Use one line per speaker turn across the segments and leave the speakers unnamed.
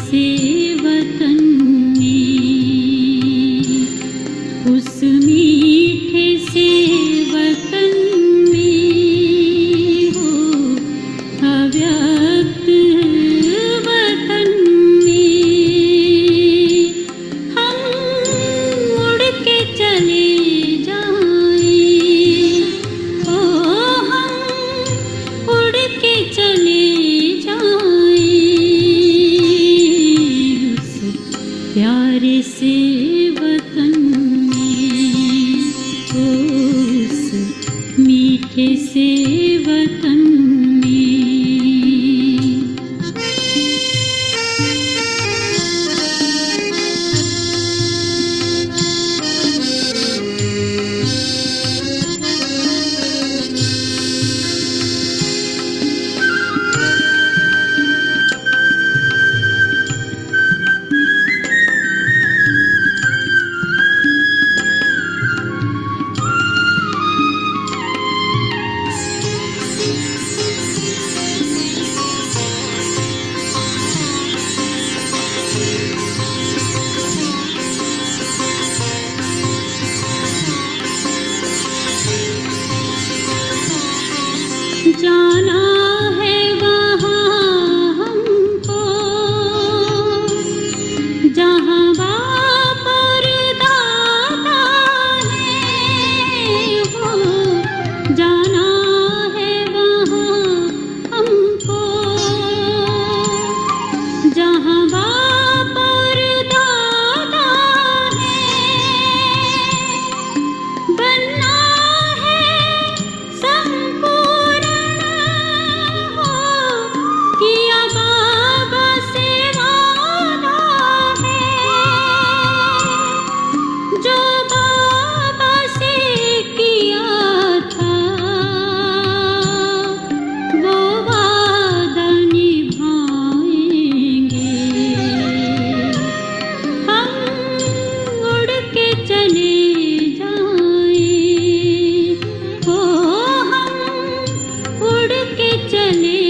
से वतन में, उस मीठे से वतन में हो अव्यक्त वतन में हम उड़ के चले जाएं, ओ हम उड़ के चले जाएं उस प्यारे से वतन में, उस मीठे से वतन में। जाना है वहाँ हमको जहाँ बाप और दादा है हो, जाना है वहाँ हमको जहाँ बाप और दादा है, बनना है संपूर्ण हो, किया बाबा से वादा है, जो बाबा से किया था वो वादा निभाएंगे। हम उड़ के चले जाएं, ओ हम उड़ के चले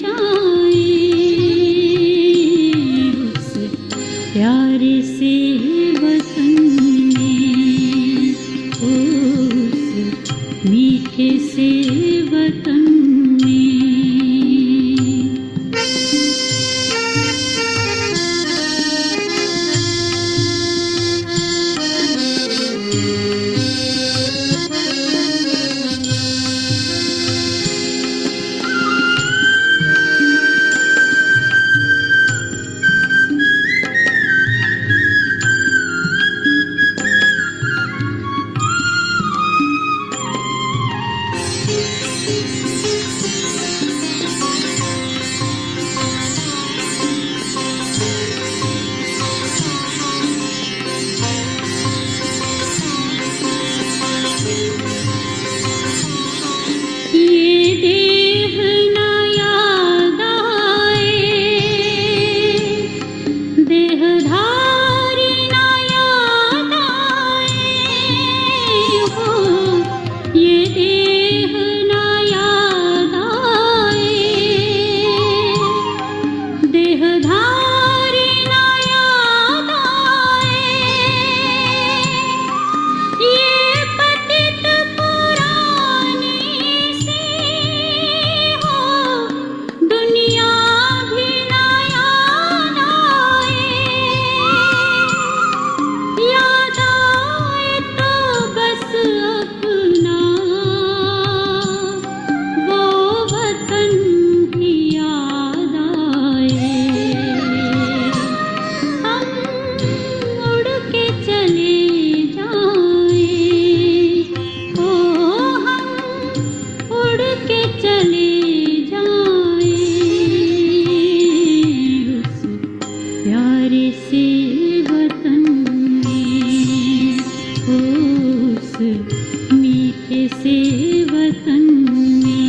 जाएं उस प्यारे से वतन में, उस मीठे से वतन में। ये देह न याद आए, देहधारी न याद आए हो, ये देह न याद आए, देहधारी न याद आए, ये पतित पुरानी सी हो, दुनिया भी न याद आए, याद आए तो बस अपना वो वतन ही याद आए। हम उड़ के चले जाएं, ओ हम उड़ के चले जाएं उस प्यारे से वतन में, उस मीठे से वतन में।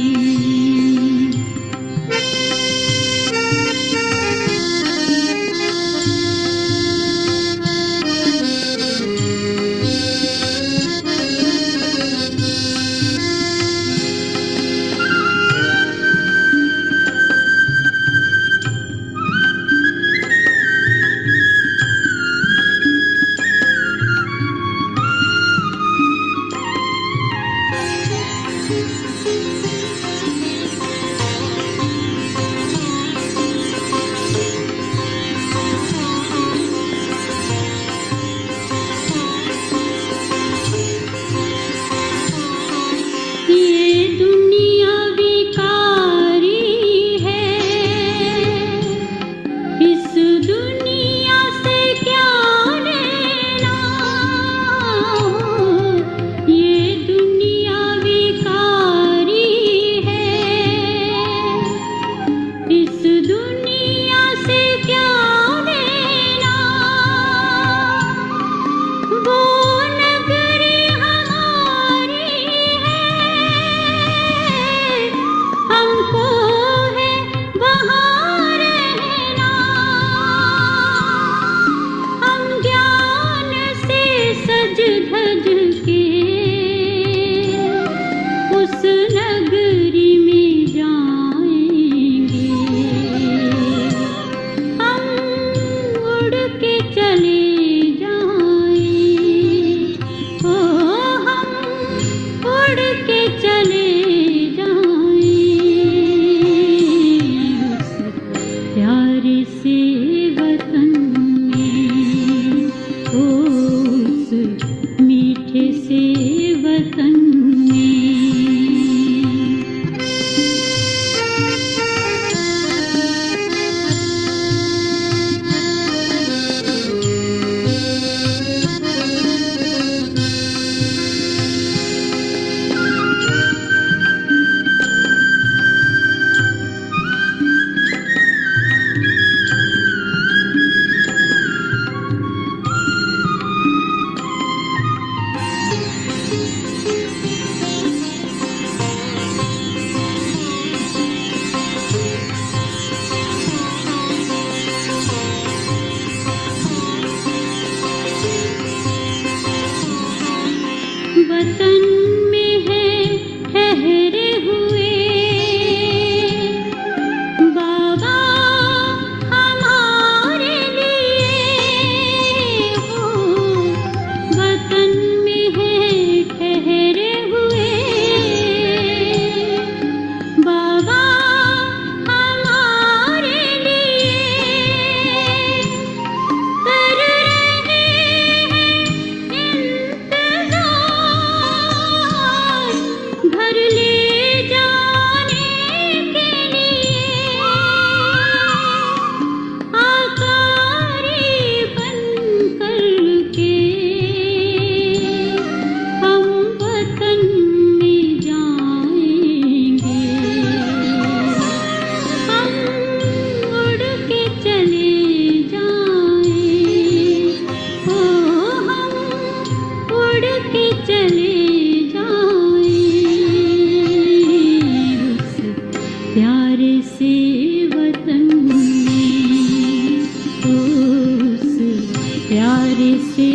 प्यारे से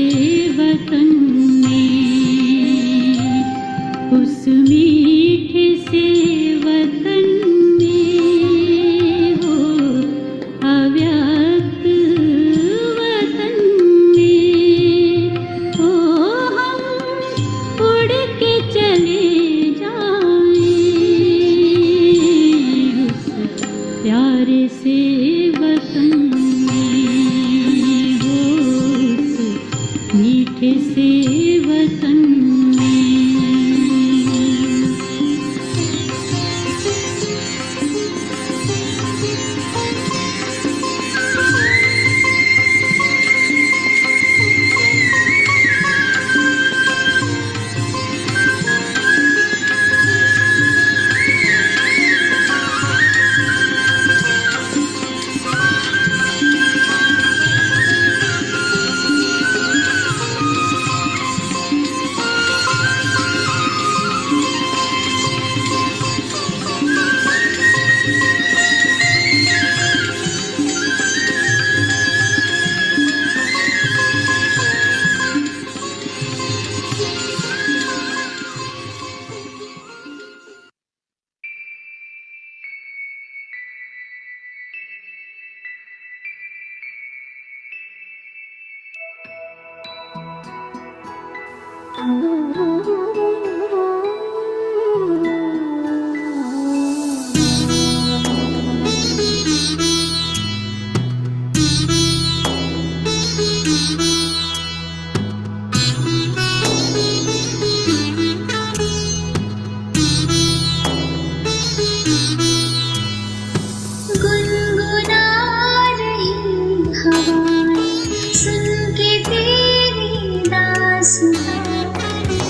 वतन में, उस मीठे से वतन में हो, अव्यक्त वतन में हो, हम उड़ के चले जाएं उस प्यारे से वतन में हो, उस मीठे से वतन में।
गुनगुना रही हवाएं सुन के तेरी दास्तां,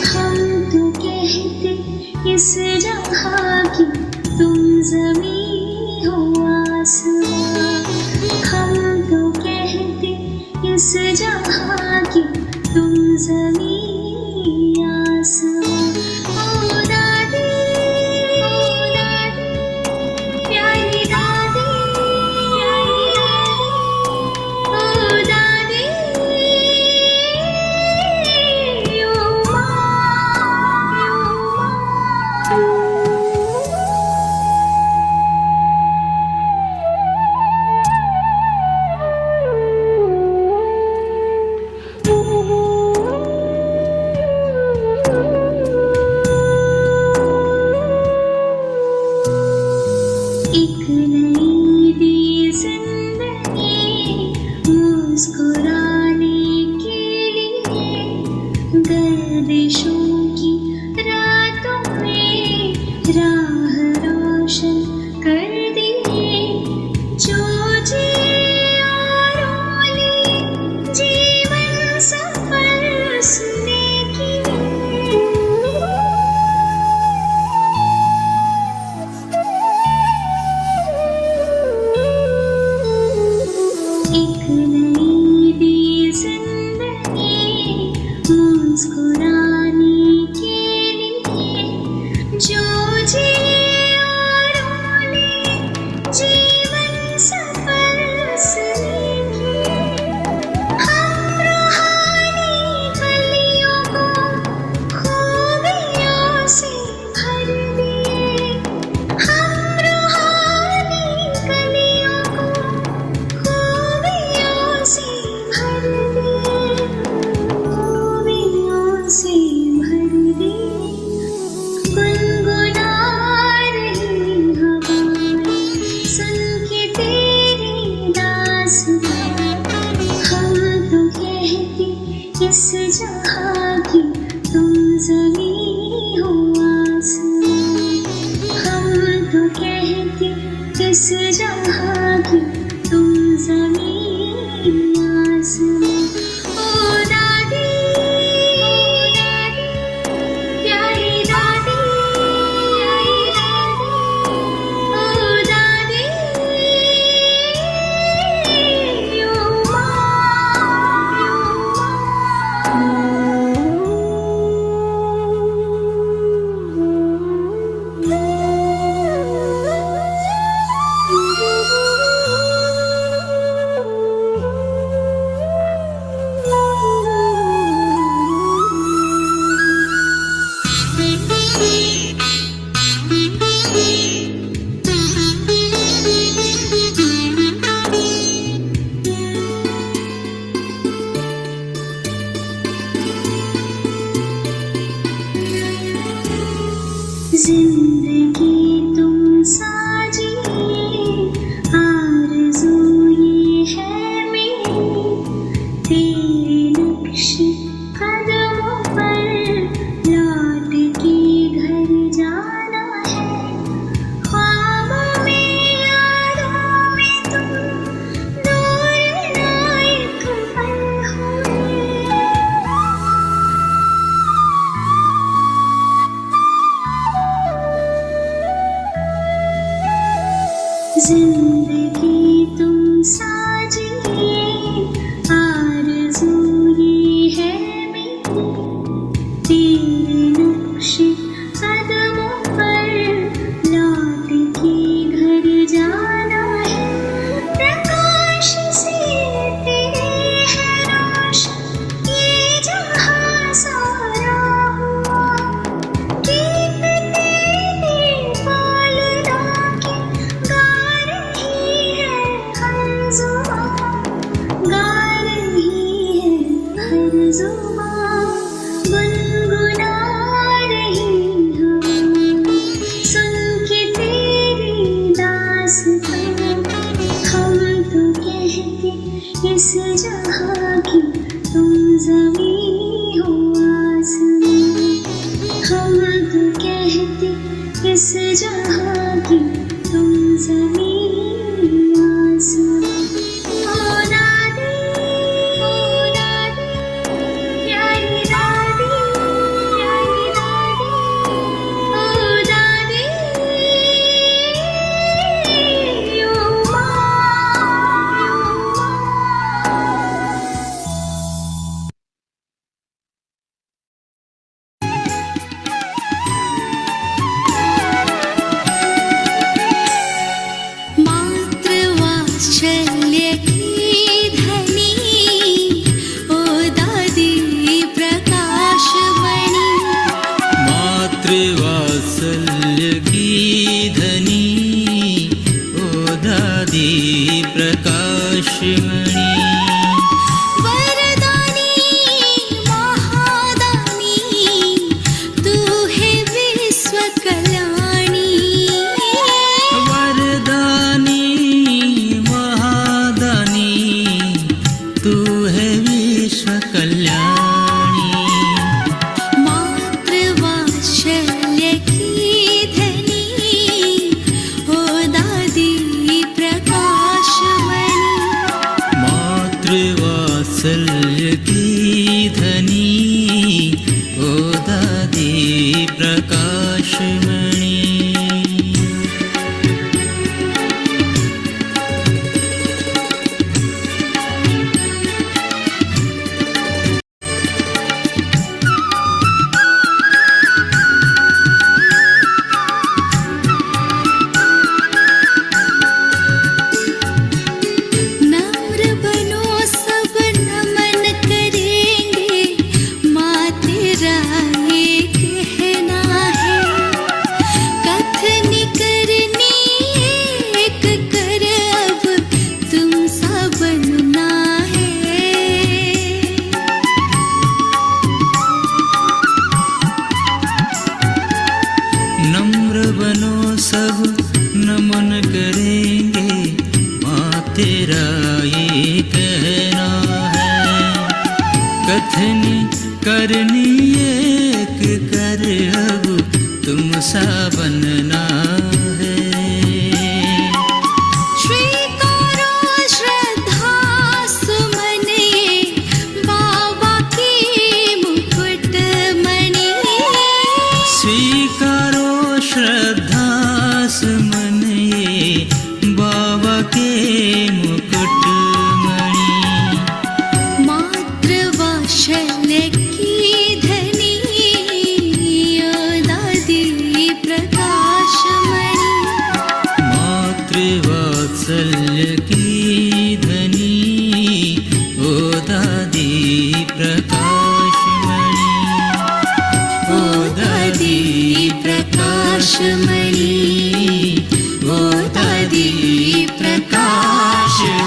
हम तो कहते इस जहां की तुम ज़मीं हो आसमां, हम तो कहते इस जहां की तुम ज़मीं आसमां। ओ दादी, ओ दादी, प्यारी दादी, प्यारी दादी, ओ दादी, ओ एक नई दी जिंदगी मुस्कुराने के लिए, गर्दिशों की रातों में राह रोशन कर दिए, जो जिए औरों ने जीवन सफर उसने एक नई दी जिंदगी मुस्कुराने के लिए, जो जिए औरों ने जीवन सफर उसने हम रूहानी गलियों को खूबियों से भर दिए, हम रूहानी गलियों को खूबियों से भर दिए, खूबियों से भर दिए। गुनगुना रही हवाएं सुन के तेरी दास्तां, हम तो कहते इस जहां की तुम ज़मीं हो आसमां, हम तो कहते इस जहां की तुम ज़मीं आसमां। ओ दादी, ओ दादी, प्यारी दादी, प्यारी दादी, ओ दादी, ओ माँ। जुबां गुनगुना रही हवा सुन के तेरी दास्तां हम तो कहते इस जहां की तुम ज़मीं हो आसमां हम तो कहते इस जहां की तुम ज़मीं आसमां ओ दादी प्यारी दादी प्यारी दादी ओ दादी ओ माँ मातृवात्सल्य की धनी ओ दादी प्रकाशमणि
मातृवात्सल्य की धनी ओ दादी प्रकाशमणि
वरदानी महादानी तू है विश्व कल्याणी
वरदानी महादानी तू है विश्व कल्याणी
मातृवात्सल्य की धनी ओ दादी प्रकाशमणि
मातृवात्सल्य की धनी ओ दादी प्रकाशमणि
नम्र बनो सब नमन करेंगे माँ तेरा ये कहना है कथन करनी एक कर अब तुम सा बनना है
नम्र बनो सब नमन करेंगे माँ तेरा ये कहना है कथन करनी एक कर अब तुम सा बनना है
स्वीकारो श्रद्धा सुमन ये बाबा की मुकुटमणि
स्वीकारो श्रद्धा सुमन ये बाबा के मुकुटमणि
मातृवात्सल्य की धनी ओ दादी प्रकाशमणि
मातृवात्सल्य की धनी ओ दादी प्रकाशमणि ओ दादी प्रकाशमणि ओ दादी प्रकाशमणि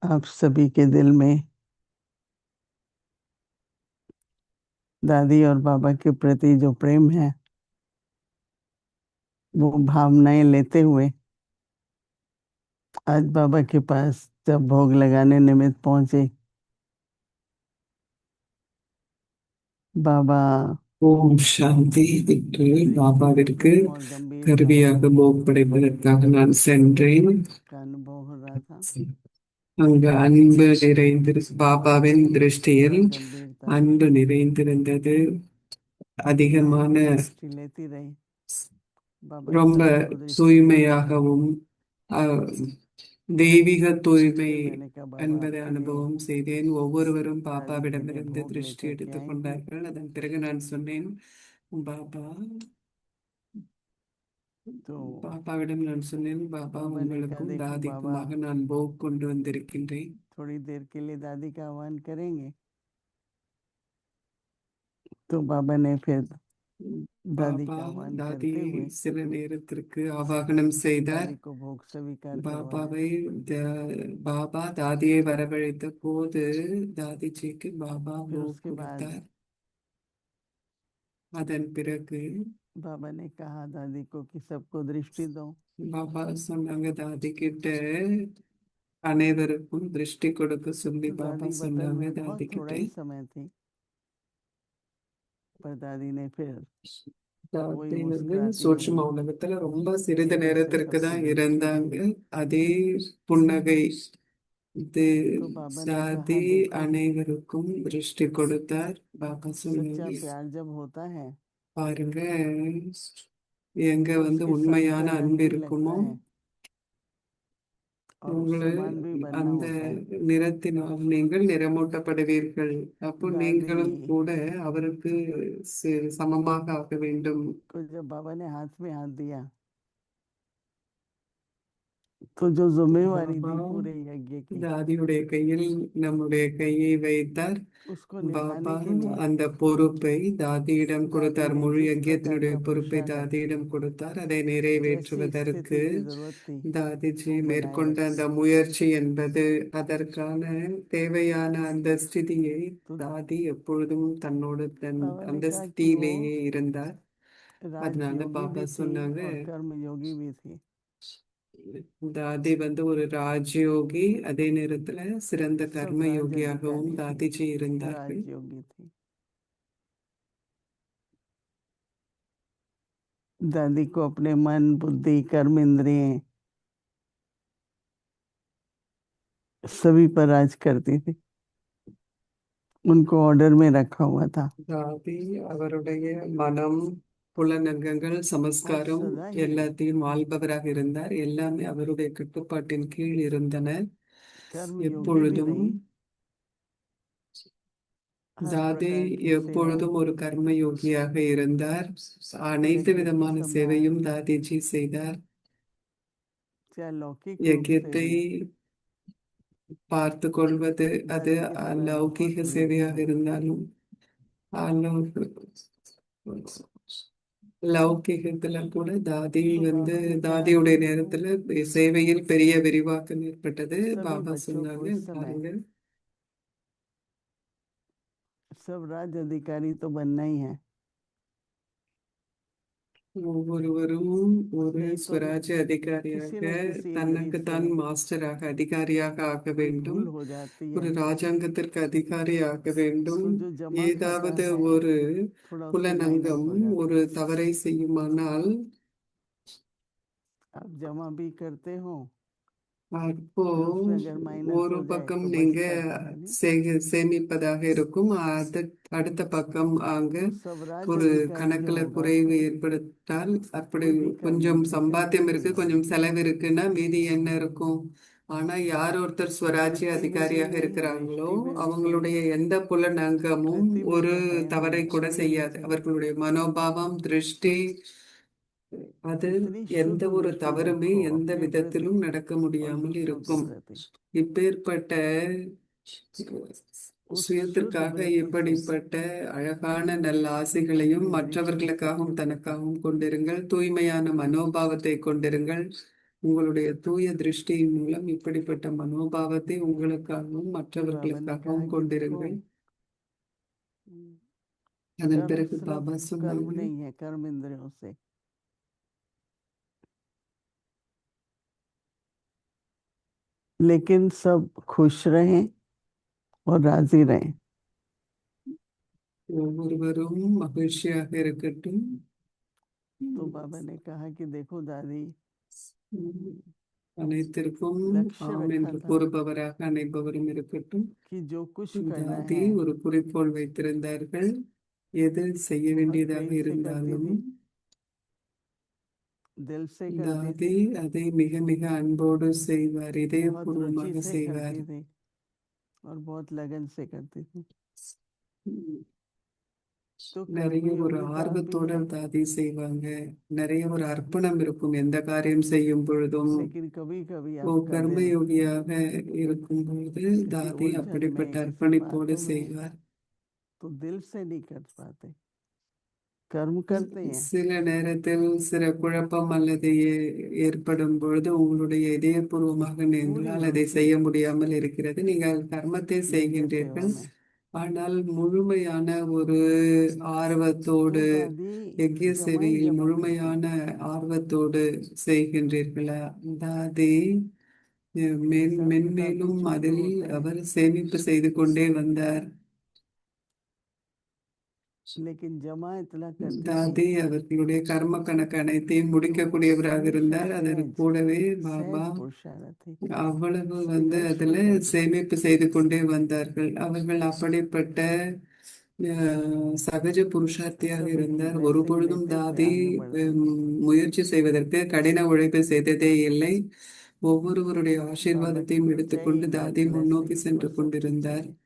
आप सभी के दिल में दादी और बाबा के प्रति जो प्रेम है वो भावनाएं लेते हुए आज बाबा के पास जब भोग लगाने निमित्त पहुंचे बाबा
ஓம் சாந்தி. இன்று பாபாவிற்கு
और गंभीर
கருவியாக போக் படைப்பதற்காக நான் சென்றேன்.
का अनुभव हो रहा था।
அங்கு அன்பு பாபாவின் திருஷ்டியில்
और गंभीरता
அன்பு நிறைந்திருந்தது. அதிகமான
दृष्टि लेती रही। बाबा ने
ரொம்ப
सबको दृष्टि दी।
தூய்மையாகவும் அஹ், தெய்வீக தூய்மை
इसलिए मैंने कहा बाबा
என்பதை
आपके लिए
அனுபவம் செய்தேன். ஒவ்வொருவரும்
दादी के लिए
பாபாவிடமிருந்து
भोग
திருஷ்டி
लेकर के
எடுத்துக்
आई हूँ।
கொண்டார்கள். அதன் பிறகு நான் சொன்னேன், பாபா
तो
பாபாவிடம் நான் சொன்னேன், பாபா
बाबा ने कहा
உங்களுக்கும்
देखो बाबा
தாதிக்குமாக நான் போக் கொண்டு வந்திருக்கின்றேன்.
थोड़ी देर के लिए दादी का आह्वान करेंगे। तो बाबा ने फिर दादी
பாபா
का आह्वान
தாதி
करते हुए
சில நேரத்திற்கு ஆவாகனம் செய்தார்.
दादी को भोग स्वीकार करवाया।
பாபாவை பாபா தாதியை வரவழைத்த போது தாதிஜிக்கு பாபா
फिर
போக்
उसके बाद
கொடுத்தார். அதன் பிறகு
बाबा ने कहा दादी को कि सबको दृष्टि दो।
பாபா சொன்னாங்க, தாதி கிட்ட அனைவருக்கும் திருஷ்டி கொடுக்க சொல்லி
तो
பாபா
दादी बदल
சொன்னாங்க.
में
தாதி
बहुत थोड़ा
கிட்ட
ही समय थी, पर दादी ने फिर वही
தாதி வந்து
मुस्कुराती
சூட்சும
हुई
உலகத்துல ரொம்ப சிறிது
चेहरे से
நேரத்திற்கு
सबको
தான்
दृष्टि
இருந்தாங்க.
दी।
அதே புன்னகை இது
तो बाबा ने
தாதி
कहा देखो
அனைவருக்கும் திருஷ்டி கொடுத்தார். பாபா
सच्चा
சொன்னாங்க,
प्यार जब होता है
பாருங்க, எங்க
तो
வந்து
उसके साथ
உண்மையான
का रंग
அன்பு
भी
இருக்குமோ
लगता है और उस
உங்களை
समान भी बनना
அந்த
होता है।
நிறத்தினால் நீங்கள் நிறமூட்டப்படுவீர்கள். அப்போ
दादी
நீங்களும் கூட அவருக்கு சமமாக ஆக வேண்டும்.
को जब बाबा ने हाथ में हाथ दिया तो जो जिम्मेवारी
பாபா
थी पूरे यज्ञ की
தாதியுடைய கையில் நம்முடைய கையை வைத்தார்.
उसको
பாபா
निभाने के लिए
அந்த பொறுப்பை தாதியிடம்
दादी
கொடுத்தார்.
ने
முழு
जिस प्रकार
யஜ்யத்தினுடைய
का
பொறுப்பை
पुरुषार्थ
தாதியிடம் கொடுத்தார். அதை
जैसी
நிறைவேற்றுவதற்கு
स्थिति की जरूरत थी
தாதிஜி
वो बनाए
மேற்கொண்ட
रखी।
அந்த முயற்சி என்பது அதற்கான தேவையான அந்த ஸ்திதியை
तो
தாதி எப்பொழுதும் தன்னோடு
बाबा ने
அந்த
कहा कि वो
ஸ்திதியிலேயே இருந்தார். அதனால
राजयोगी
பாபா
भी थी
சொன்னாங்க,
और कर्म योगी भी थी।
தாதி வந்து ஒரு ராஜயோகி, அதே நேரத்துல சிறந்த
सब
கர்ம யோகியாகவும்
राजअधिकारी थी,
தாதிஜி இருந்தார்கள்.
राजयोगी थी। दादी को अपने मन बुद्धि कर्म इंद्रिय सभी पर राज करती थी, उनको ऑर्डर में रखा हुआ था
தாதி அவருடைய மனம், புலனங்கங்கள்,
और
சமஸ்காரம்
सदा ही
எல்லாத்தையும் ஆள்பவராக இருந்தார். எல்லாமே அவருடைய கட்டுப்பாட்டின் கீழ் இருந்தன.
कर्म योगी भी
எப்பொழுதும்
नहीं, हर
தாதி
प्रकार की सेवा
எப்பொழுதும் ஒரு கர்ம யோகியாக இருந்தார். அனைத்து
यज्ञ की
விதமான
संभाल,
சேவையும் தாதிஜி செய்தார்.
चाहे लौकिक रूप से
யஜ்யத்தை
भी
பார்த்து கொள்வது அது
दादी के द्वारा
லௌகீக
बहुत
சேவையாக
नियमित
இருந்தாலும் லௌகிகத்துல கூட தாதி
तो
வந்து
बाबा ने कहा
தாதியுடைய
देखो
நேரத்துல சேவையில் பெரிய விரிவாக்கம் ஏற்பட்டது.
सभी
பாபா
बच्चों को
சொன்னாங்க,
इस समय
பாருங்க,
सब राज अधिकारी तो बनना ही है,
ஒவ்வொருவரும் ஒரு
नहीं तो
ஸ்வராஜ்ய
किसी
அதிகாரியாக
न किसी
தனக்கு
इंद्री से
தான் மாஸ்டராக அதிகாரியாக ஆக
कोई
வேண்டும்.
भूल हो जाती
ஒரு
है
ராஜாங்கத்திற்கு அதிகாரியாக வேண்டும்.
तो जो जमा खाता
ஏதாவது
है
ஒரு
थोड़ा उसमें माइनस
புலனங்கம்
हो जाता
ஒரு
है।
தவறை செய்யுமானால்
आप जमा भी करते हो
அப்போ
फिर उसमें अगर माइनस
ஒரு
हो जाए
பக்கம்
तो
நீங்க
बचता तो है नहीं।
சேமிப்பதாக இருக்கும், அடுத்த பக்கம் அங்க
तो सब राज
ஒரு
अधिकारी जो
கணக்குல
होगा
குறைவு ஏற்பட்டால், அப்படி
कोई भी कर्म
கொஞ்சம்
किसी न
சம்பாத்தியம்
किसी
இருக்கு, கொஞ்சம் செலவு இருக்குன்னா மீதி என்ன இருக்கும்? ஆனா யார் ஒருத்தர் ஸ்வராஜ்ய
दृष्टि में भी
அதிகாரியாக
नहीं,
இருக்கிறாங்களோ
दृष्टि में भी
அவங்களுடைய
नहीं,
எந்த புலனங்கமும்
कृति में
ஒரு
तो है
தவறை
नहीं।
கூட செய்யாது. அவர்களுடைய மனோபாவம், திருஷ்டி, அது
इतनी
எந்த
शुद्ध
ஒரு
दृष्टि
தவறுமே
रखो
எந்த
अपने प्रति
விதத்திலும் நடக்க
और
முடியாமல்
दूसरों के
இருக்கும்.
प्रति,
இப்பேற்பட்ட
उस शुद्ध
சுயத்திற்காக
वृत्ति से
இப்படிப்பட்ட அழகான நல்ல ஆசைகளையும்
अपनी दृष्टि
மற்றவர்களுக்காகவும் தனக்காகவும் கொண்டிருங்கள். தூய்மையான மனோபாவத்தை கொண்டிருங்கள். உங்களுடைய தூய திருஷ்டியின் மூலம் இப்படிப்பட்ட மனோபாவத்தை உங்களுக்காகவும்
बाबा ने कहा
மற்றவர்களுக்காகவும்
कि देखो
கொண்டிருங்கள். அதன்
कर्म
பிறகு
सिर्फ
பாபா
कर्म
சொன்னாங்க,
नहीं है, कर्म इंद्रियों से लेकिन सब खुश रहें और राजी रहें।
ஒவ்வொருவரும் மகிழ்ச்சியாக இருக்கட்டும்.
तो बाबा ने कहा कि देखो दादी,
அனைத்திற்கும்
लक्ष्य
ஆம்
रखा
என்று
था
கூறுபவராக அனைப்பவரும் இருக்கட்டும்.
कि जो कुछ करना
தாதி
है,
ஒரு குறிக்கோள் வைத்திருந்தார்கள். எது செய்ய
बहुत
வேண்டியதாக
प्रेम से करती
இருந்தாலும்
थी, दिल से करती
தாதி
थी,
அதை மிக மிக அன்போடு செய்வார்,
बहुत रुचि
இதயபூர்வமாக
से
செய்வார்.
करती थी और बहुत लगन से करती थी. तो
நிறைய ஒரு
कर्मयोगिता भी
ஆர்வத்தோட
है,
தாதி செய்வாங்க. நிறைய ஒரு அர்ப்பணம் இருக்கும் எந்த காரியம் செய்யும் பொழுதும்.
लेकिन कभी कभी
ஓ
आप कर देना,
கர்மயோகியாக இருக்கும் பொழுது
किसी
தாதி
उलझन
அப்படிப்பட்ட
में, किसी
அர்ப்பணிப்போடு
बातों में,
செய்வார்.
तो दिल से नहीं कर पाते, कर्म करते हैं,
சில நேரத்தில் சில குழப்பம் அல்லது ஏற்படும் பொழுது உங்களுடைய இதயபூர்வமாக
पूरी
நின்றால் அதை
रुचि
செய்ய முடியாமல் இருக்கிறது. நீங்கள் கர்மத்தை
यज्ञ सेवा
செய்கின்றீர்கள்,
में.
ஆனால் முழுமையான ஒரு
तो
ஆர்வத்தோடு
दादी
யஜ்ய
जमाई
சேவையில்
जमाती थी,
முழுமையான ஆர்வத்தோடு செய்கின்றீர்களா? தாதி
हिसाब किताब
மென்மேலும்
कुछ भी
அதில்
होते हैं,
அவர் சேமிப்பு செய்து கொண்டே வந்தார்.
लेकिन जमा इतना करती थी
தாதி அவர்களுடைய கர்ம கணக்கு அனைத்தையும் முடிக்கக்கூடியவராக இருந்தார். அதன்
सहज
கூடவே
सहज
பாபா
पुरुषार्थ थी,
அவ்வளவு
श्रीहर्ष
அதுல
भी कहते थे.
சேமிப்பு செய்து கொண்டே வந்தார்கள். அவர்கள் அப்படிப்பட்ட சகஜ புருஷார்த்தியாக
सभी की
இருந்தார். ஒரு
ब्लेसिंग
பொழுதும்
लेते थे,
தாதி
आगे बढ़ते थे.
முயற்சி செய்வதற்கு கடின உழைப்பு செய்ததே இல்லை. ஒவ்வொருவருடைய
बाबा
ஆசீர்வாதத்தையும்
की
எடுத்துக்கொண்டு
daily
தாதி முன்னோக்கி
blessings
சென்று
for सबके
கொண்டிருந்தார்.
चाहिए,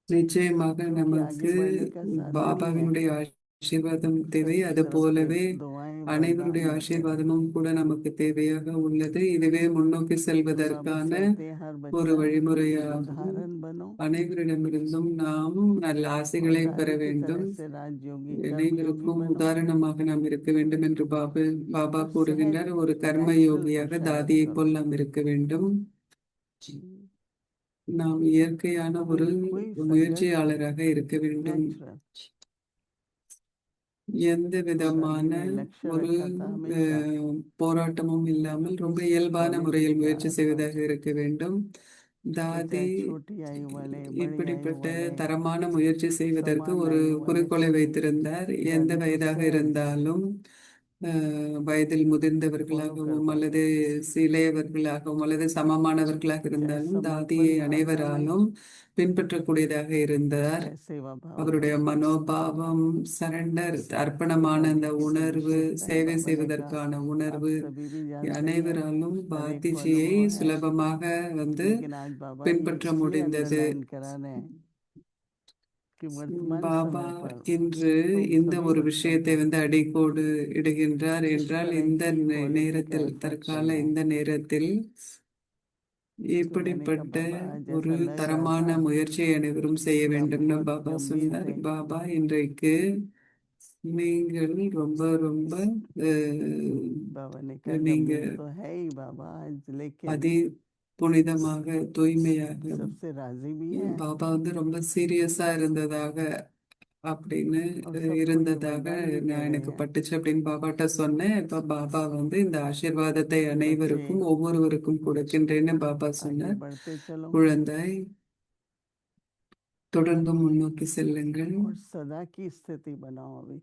நிச்சயமாக
क्योंकि
நமக்கு
आगे बढ़ने का साधन ही है.
பாபாவினுடைய ஆசீர்வாதம் தேவை.
सबकी
அது
तरफ से
போலவே
दुआएं
அனைவருடைய
वरदान मिलते हैं.
ஆசீர்வாதமும் கூட நமக்கு தேவையாக உள்ளது. இதுவே முன்னோக்கி
तो बाबा
செல்வதற்கான
चाहते हैं हर
ஒரு
बच्चा
வழிமுறையாகும்.
उदाहरण बनो
அனைவரிடமிருந்தும் நாம் நல்ல
और
ஆசைகளை பெற
दादी की
வேண்டும்.
तरह से राजयोगी कर्मयोगी
அனைவருக்கும்
बनो.
உதாரணமாக நாம் இருக்க வேண்டும் என்று பாபா
और सहज
கூறுகின்றார். ஒரு கர்ம
नेचुरल
யோகியாக
पुरुषार्थ
தாதியை
करो.
போல் நாம் இருக்க வேண்டும். நாம் இயற்கையான ஒரு
कोई संघर्ष
முயற்சியாளராக இருக்க வேண்டும்.
नेचुरल.
எந்த
तो दादी
விதமான
ने लक्ष्य
ஒரு
रखा था हमेशा,
போராட்டமும் இல்லாமல் ரொம்ப இயல்பான
कॉलेज
முறையில்
के
முயற்சி
आसपास,
செய்வதாக இருக்க வேண்டும்.
वो
தாதி
चाहे छोटी आयु वाले बड़ी आयु
இப்படிப்பட்ட
वाले
தரமான முயற்சி செய்வதற்கு
समान
ஒரு
आयु वाले
குறிக்கோளை
सभी
வைத்திருந்தார். எந்த
दादी को
வயதாக
सहज
இருந்தாலும் வயதில்
फॉलो कर
முதிர்ந்தவர்களாகவும்
पाते
அல்லது இளையவர்களாகவும் அல்லது சமமானவர்களாக
चाहे
இருந்தாலும்
समर्पण
தாதியை
भावना में,
அனைவராலும் பின்பற்றக்கூடியதாக இருந்தார்.
चाहे सेवा भावना
அவருடைய
में.
மனோபாவம், சரண்டர், அர்ப்பணமான
दादी
அந்த
की
உணர்வு,
विशेषता है.
சேவை
बाबा ने कहा
செய்வதற்கான
आप
உணர்வு
सभी भी जानते ही हैं,
அனைவராலும்
हर एक को
பாத்திஜியை
अनुभव है.
சுலபமாக
लेकिन आज बाबा ये
பின்பற்ற
इसलिए
முடிந்தது.
अंडरलाइन करा रहे हैं कि वर्तमान
பாபா
समय पर
இன்று
तुम
இந்த
सभी
ஒரு
बच्चों
விஷயத்தை
को
அடிக்கோடு இடுகின்றார்
इस
என்றால்
तरह
இந்த
की क्वालिटी का
நேரத்தில்,
एफर्ट
தற்கால
करना है.
இந்த நேரத்தில்
तो मैंने कहा
இப்படிப்பட்ட
बाबा
ஒரு
जैसा लग रहा
தரமான
था
முயற்சியை அனைவரும் செய்ய
कि आप
வேண்டும்னு
बहुत
பாபா
गंभीर
சொன்னார்.
थे.
பாபா இன்றைக்கு நீங்கள் ரொம்ப ரொம்ப
बाबा ने कहा
நீங்க
गंभीर तो है ही बाबा आज, लेकिन
அதி புனிதமாக தூய்மையாக
सबसे राजी भी है
பாபா ரொம்ப சீரியஸா இருந்ததாக அப்படின்னு
और सबको ये
இருந்ததாக
वरदान भी दे रहे
எனக்கு
हैं.
பட்டுச்சு அப்படின்னு பாபாட்ட சொன்னேன். இப்ப பாபா இந்த ஆசீர்வாதத்தை
बच्चे
அனைவருக்கும் ஒவ்வொருவருக்கும் கொடுக்கின்றேன்னு பாபா
आगे
சொன்னார்.
बढ़ते चलो
குழந்தாய், தொடர்ந்து முன்னோக்கி செல்லுங்கள்.
और सदा की स्थिति बनाओ. अभी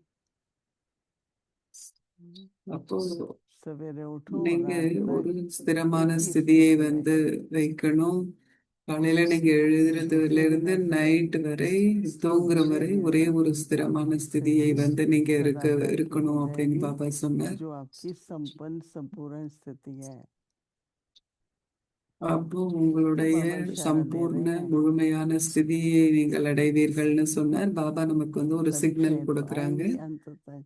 அப்போ
सवेरे उठो और
நீங்க
रात
ஒரு
तक
ஸ்திரமான
एक ही
ஸ்திதியை
स्थिति में.
வைக்கணும். காலையில நீங்க எழுதுறதுல இருந்து நைட் வரை தூங்குற வரை ஒரே ஒரு ஸ்திரமான ஸ்திதியை நீங்க
सदा कायम
இருக்கணும் அப்படின்னு
रहेगी,
பாபா சொன்னார்.
जो आपकी संपन्न संपूर्ण स्थिति है.
அப்போ
तो
உங்களுடைய
बाबा इशारा दे
சம்பூர்ண
रहे हैं,
முழுமையான ஸ்திதியை நீங்கள் அடைவீர்கள்னு சொன்னார். பாபா நமக்கு ஒரு சிக்னல்
परीक्षाएं तो
கொடுக்கறாங்க.
आएंगी अंत तक,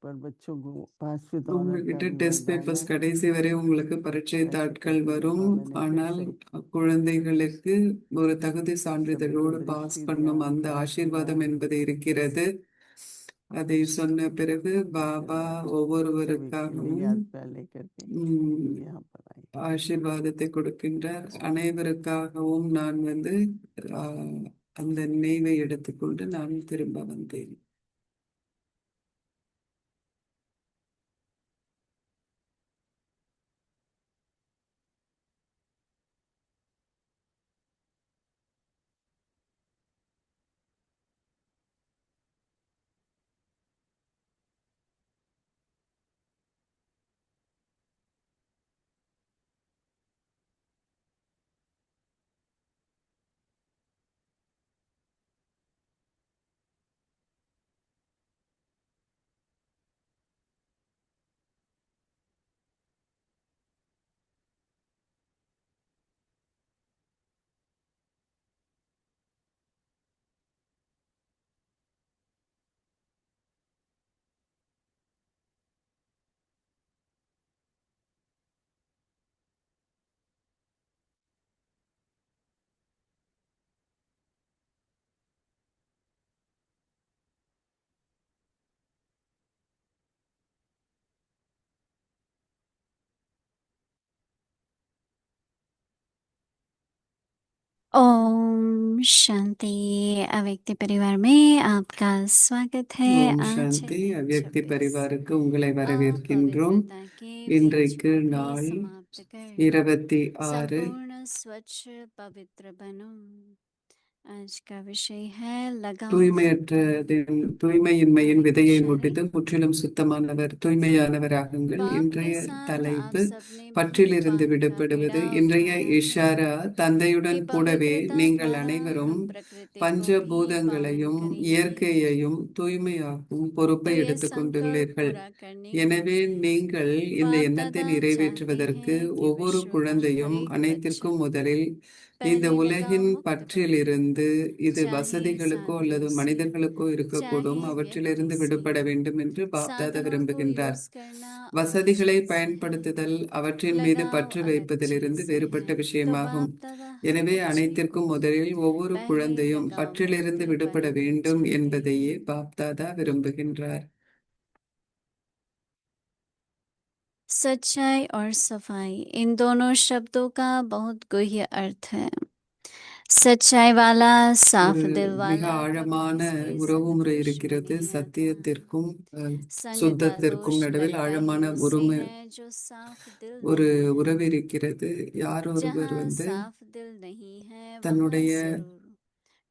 पर बच्चों को पास विद ऑनर
உங்ககிட்ட
का भी
டெஸ்ட்
वरदान
பேப்பர்ஸ்
है.
கடைசி வரை உங்களுக்கு பரீட்சை
ऐसे
தாட்கள்
करके
வரும்.
बाबा ने फिर
ஆனால்
से
குழந்தைகளுக்கு ஒரு தகுதி
सभी
சான்றிதழோடு
को
பாஸ்
दृष्टि
பண்ணும்
दिया,
அந்த
ज्ञान
ஆசீர்வாதம்
दिया,
என்பது இருக்கிறது. அதை சொன்ன பிறகு பாபா
सभी के लिए
ஒவ்வொருவருக்காகவும்
याद प्यार लेकर के
உம்,
यहाँ पर आई.
ஆசீர்வாதத்தை கொடுக்கின்றார். அனைவருக்காகவும் நான் அந்த நினைவை எடுத்துக்கொண்டு நான் திரும்ப வந்தேன்.
ओम शांति अव्यक्ति परिवार में आपका स्वागत है
ஓம்
आज
சாந்தி
है
அவ்யக்தி
26
பரிவாருக்கு உங்களை வரவேற்கின்றோம்.
अपवित्रता के
இன்றைக்கு
बीजों को भी
நாள்
समाप्त कर
26
संपूर्ण स्वच्छ पवित्र बनो आज का विषय है लगाव
தூய்மையின்மையின் விதையை
इशारे
முட்டித்து முற்றிலும் சுத்தமானவர் தூய்மையானவராகுங்கள்.
बाप
இன்றைய
के साथ आप
தலைப்பு
सबने भी
பற்றிலிருந்து
बाप का
விடுபடுவது.
बीड़ा
இன்றைய
उठाया है
இஷாரா
कि
தந்தையுடன் கூடவே
पवित्रता
நீங்கள்
द्वारा
அனைவரும்
हम प्रकृति को भी पावन
பஞ்சபூதங்களையும்
करेंगे
இயற்கையையும் தூய்மையாக்கும்
तो
பொறுப்பை
ये संकल्प
எடுத்துக்கொண்டுள்ளீர்கள்.
पूरा करने
எனவே
के लिए
நீங்கள் இந்த
बाप
எண்ணத்தை
दादा
நிறைவேற்றுவதற்கு
चाहते हैं कि
ஒவ்வொரு
विश्व का
குழந்தையும்
हर एक
அனைத்திற்கும்
बच्चा
முதலில் இந்த
पहले लगाव
உலகின்
मुक्त बने
பற்றிலிருந்து, இது
चाहे
வசதிகளுக்கோ அல்லது
साधनों से
மனிதர்களுக்கோ இருக்கக்கூடும்,
चाहे
அவற்றிலிருந்து
व्यक्ति से
விடுபட வேண்டும் என்று பாப்தாதா
साधनों को
விரும்புகின்றார்.
यूज करना और
வசதிகளை
जिनसे
பயன்படுத்துதல் அவற்றின் மீது
लगाव
பற்று
अलग
வைப்பதிலிருந்து
चीज से
வேறுபட்ட
है तो
விஷயமாகும்.
बाप दादा
எனவே
हर बच्चे
அனைத்திற்கும்
को
முதலில் ஒவ்வொரு
पहले
குழந்தையும்
लगाव
பற்றிலிருந்து
मुक्त
விடுபட
बनाना
வேண்டும்
चाहते
என்பதையே
हैं
பாப்தாதா விரும்புகின்றார்.
सच्चाई और सफाई इन दोनों शब्दों का बहुत गूढ़ अर्थ है सच्चाई वाला साफ
ஒரு
दिल
மிக
वाला कभी
ஆழமான
किसी
உறவு
संग
முறை
दोष में
இருக்கிறது.
नहीं आता
சத்தியத்திற்கும்
संग का
சுத்தத்திற்கும்
दोष
நடுவில்
लगता
ஆழமான
ही उसे
உரிமை
है जो साफ दिल
ஒரு
नहीं है
உறவு இருக்கிறது. யார் ஒருவர்
जहाँ साफ दिल नहीं है वहाँ
தன்னுடைய
जरूर